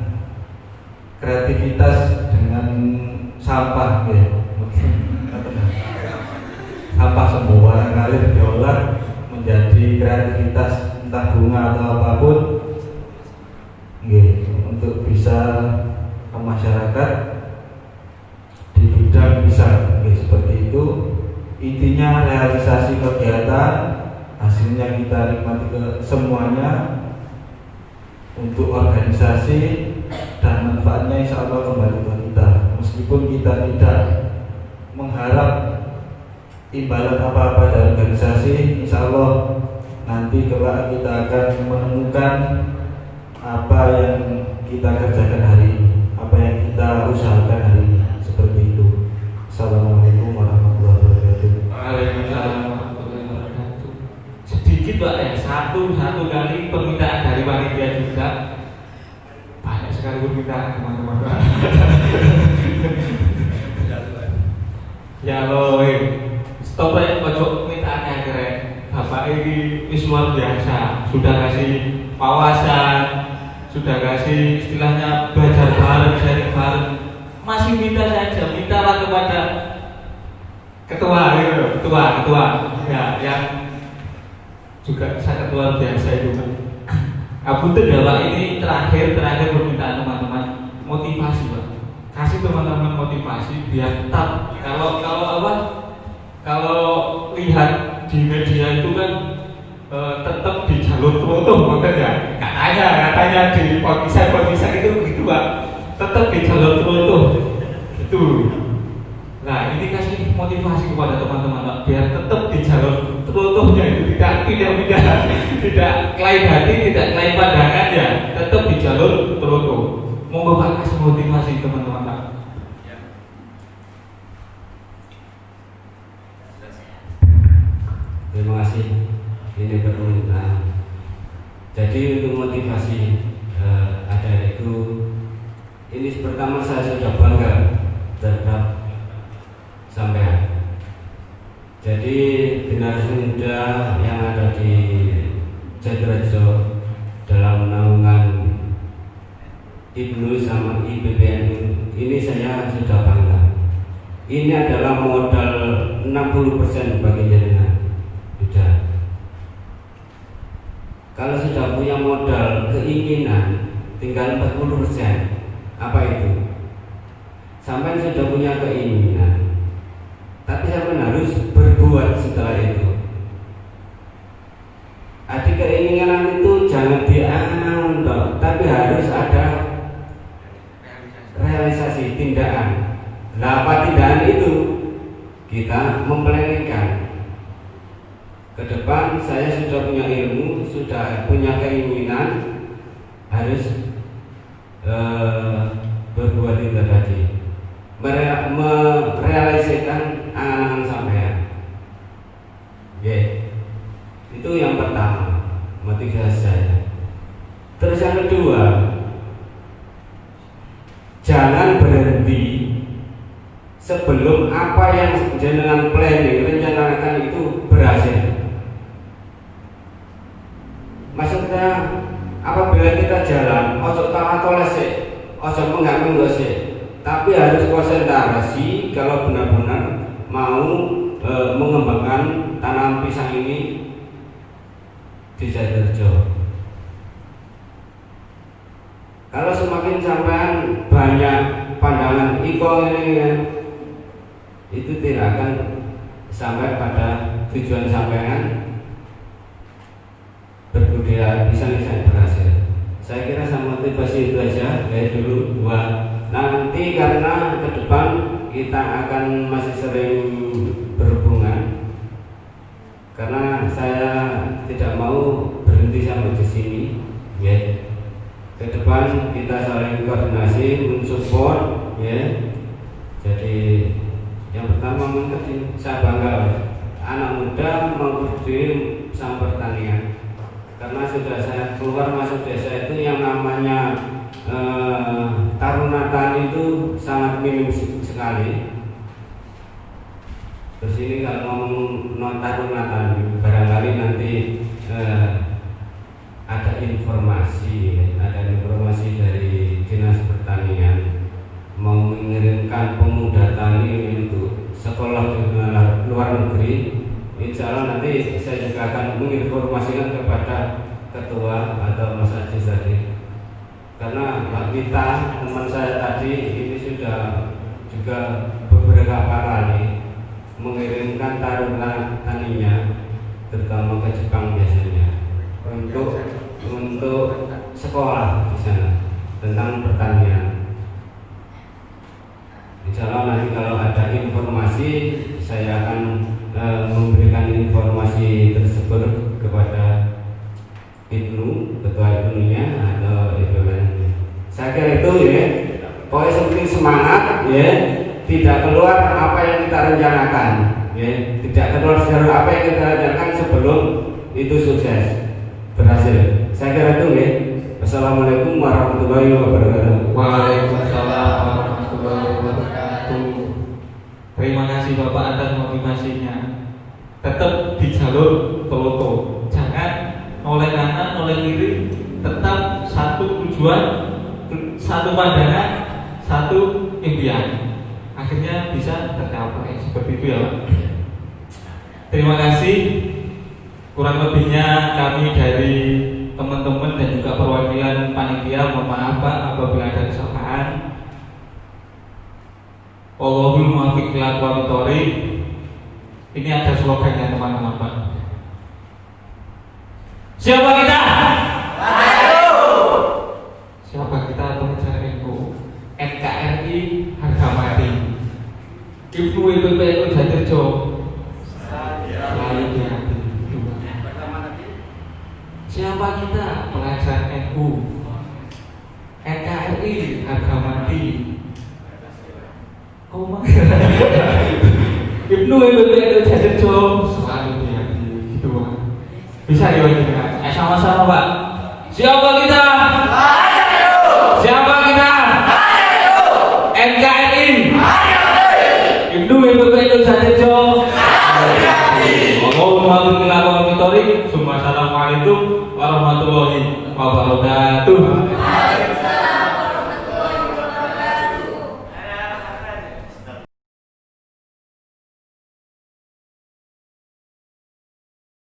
kreativitas dengan sampah ya. Sampah semua ngalir diolah menjadi kreativitas, entah bunga atau apapun untuk bisa ke masyarakat di bidang pisang seperti itu. Intinya realisasi kegiatan, hasilnya kita nikmati ke semuanya untuk organisasi, dan manfaatnya insya Allah kembali ke kita. Meskipun kita tidak mengharap imbalan apa-apa dari organisasi, insya Allah nanti kelak kita akan menemukan apa yang kita kerjakan hari ini, apa yang kita usahakan hari ini, seperti itu. Assalamualaikum warahmatullahi wabarakatuh. Waalaikumsalam warahmatullahi wabarakatuh. Sedikit Pak ya, satu kali permintaan dari panitia juga. Banyak sekali permintaan teman-teman. Ya loh, stop ya, pojok permintaannya keren. Bapak ini luar biasa, sudah kasih wawasan, sudah kasih istilahnya belajar bareng, sharing bareng. Masih mintalah kepada ketua ya, yang juga sangat luar biasa itu kan. Apunten ya Pak, ini terakhir permintaan teman-teman, motivasi Pak. Kasih teman-teman motivasi biar tetap, kalau lihat di media itu kan tetap di jalur trotoar, makanya katanya di podcast itu begitu Pak, tetap di jalur trotoar gitu. Nah ini kasih motivasi kepada teman-teman Pak, biar tetap di jalur trotoarnya itu tidak lain hati, tidak lain pandangan ya, tetap di jalur trotoar. Mau Bapak kasih motivasi teman-teman Pak. Terima kasih. Ini permintaan. Jadi untuk motivasi adik-adikku, ini pertama saya sudah bangga terhadap sampean. Jadi generasi muda yang ada di Jatirejo dalam naungan Ibnu sama IPPN ini saya sudah bangga. Ini adalah modal 60% bagi jenengan. Sudah. Kalau sudah punya modal keinginan tinggal 40%. Apa itu? Sampai sudah punya keinginan, tapi sampai harus berbuat setelah itu. Arti keinginan itu jangan diangan-angan, tapi harus ada realisasi tindakan. Nah, apa tindakan itu? Kita memplanningkan. Ke depan saya sudah punya ilmu, sudah punya keinginan, harus berbuat itu tadi, merealisasikan angan-angan sampean. Itu yang pertama, motivasi saya. Terus yang kedua, jangan berhenti sebelum apa yang jenengan planning rencanakan itu berhasil. Maksudnya apabila kita jalan, ojo tolak-tolak sih, ojo mengganggu sih, tapi harus konsentrasi kalau benar-benar mau mengembangkan tanam pisang ini di Jatirejo. Kalau semakin sampean banyak pandangan iko ini ya, itu tidak akan sampai pada tujuan sampean berbudaya pisang-pisang berhasil. Saya kira sama motivasi itu aja dari dulu. Nanti karena ke depan kita akan masih sering berhubungan, karena saya tidak mau berhenti sampai di sini. Ya, ke depan kita saling koordinasi, mensupport. Ya, jadi yang pertama mungkin saya bangga anak muda mengikuti sang pertanian. Karena sudah saya keluar masuk desa itu yang namanya taruna tani itu sangat minim sekali. Terus ini kalau ngomong taruna tani, barangkali nanti ada informasi dari Dinas Pertanian mau mengirimkan pemuda tani untuk sekolah di luar negeri. Insya Allah nanti saya juga akan menginformasikan kepada ketua atau Mas Ajis tadi, karena Mbak Wita teman saya tadi ini sudah juga beberapa kali mengirimkan taruna taninya terutama ke Jepang biasanya untuk sekolah di sana tentang pertanian. Insya Allah nanti kalau ada informasi saya akan memberikan informasi tersebut kepada Ibnu, ketua Ibnunya atau Ibnu. Saya kira itu ya, pokoknya seperti semangat ya, tidak keluar apa yang kita rencanakan ya, tidak keluar secara apa yang kita rencanakan sebelum itu sukses berhasil. Saya kira itu ya. Assalamualaikum warahmatullahi wabarakatuh. Waalaikumsalam warahmatullahi wabarakatuh. Terima kasih Bapak atas motivasinya. Tetap di jalur trotoar, jangan oleh kanan, oleh kiri, tetap satu tujuan, satu pandangan, satu impian. Akhirnya bisa tercapai seperti itu ya Pak. Terima kasih. Kurang lebihnya kami dari teman-teman dan juga perwakilan panitia mohon maaf Pak apabila ada kesalahan. Wallahul muwaffiq ila aqwamit thoriq. Ini ada slogannya teman-teman Pak. Siapa kita? Siapa kita pengajar NU? NKRI harga mati. Ibu PPNU Jatirjo selalu di hati. Siapa kita? Pengajar NU NKRI harga mati. Oh Ibnu PPNU Jatirjo selalu di hati. Gitu Pak. Bisa diwajibkan. Sama-sama Pak. Siapa kita? Siapa kita? NKRI. Ibnu PPNU Jatirjo. Assalamualaikum warahmatullahi wabarakatuh.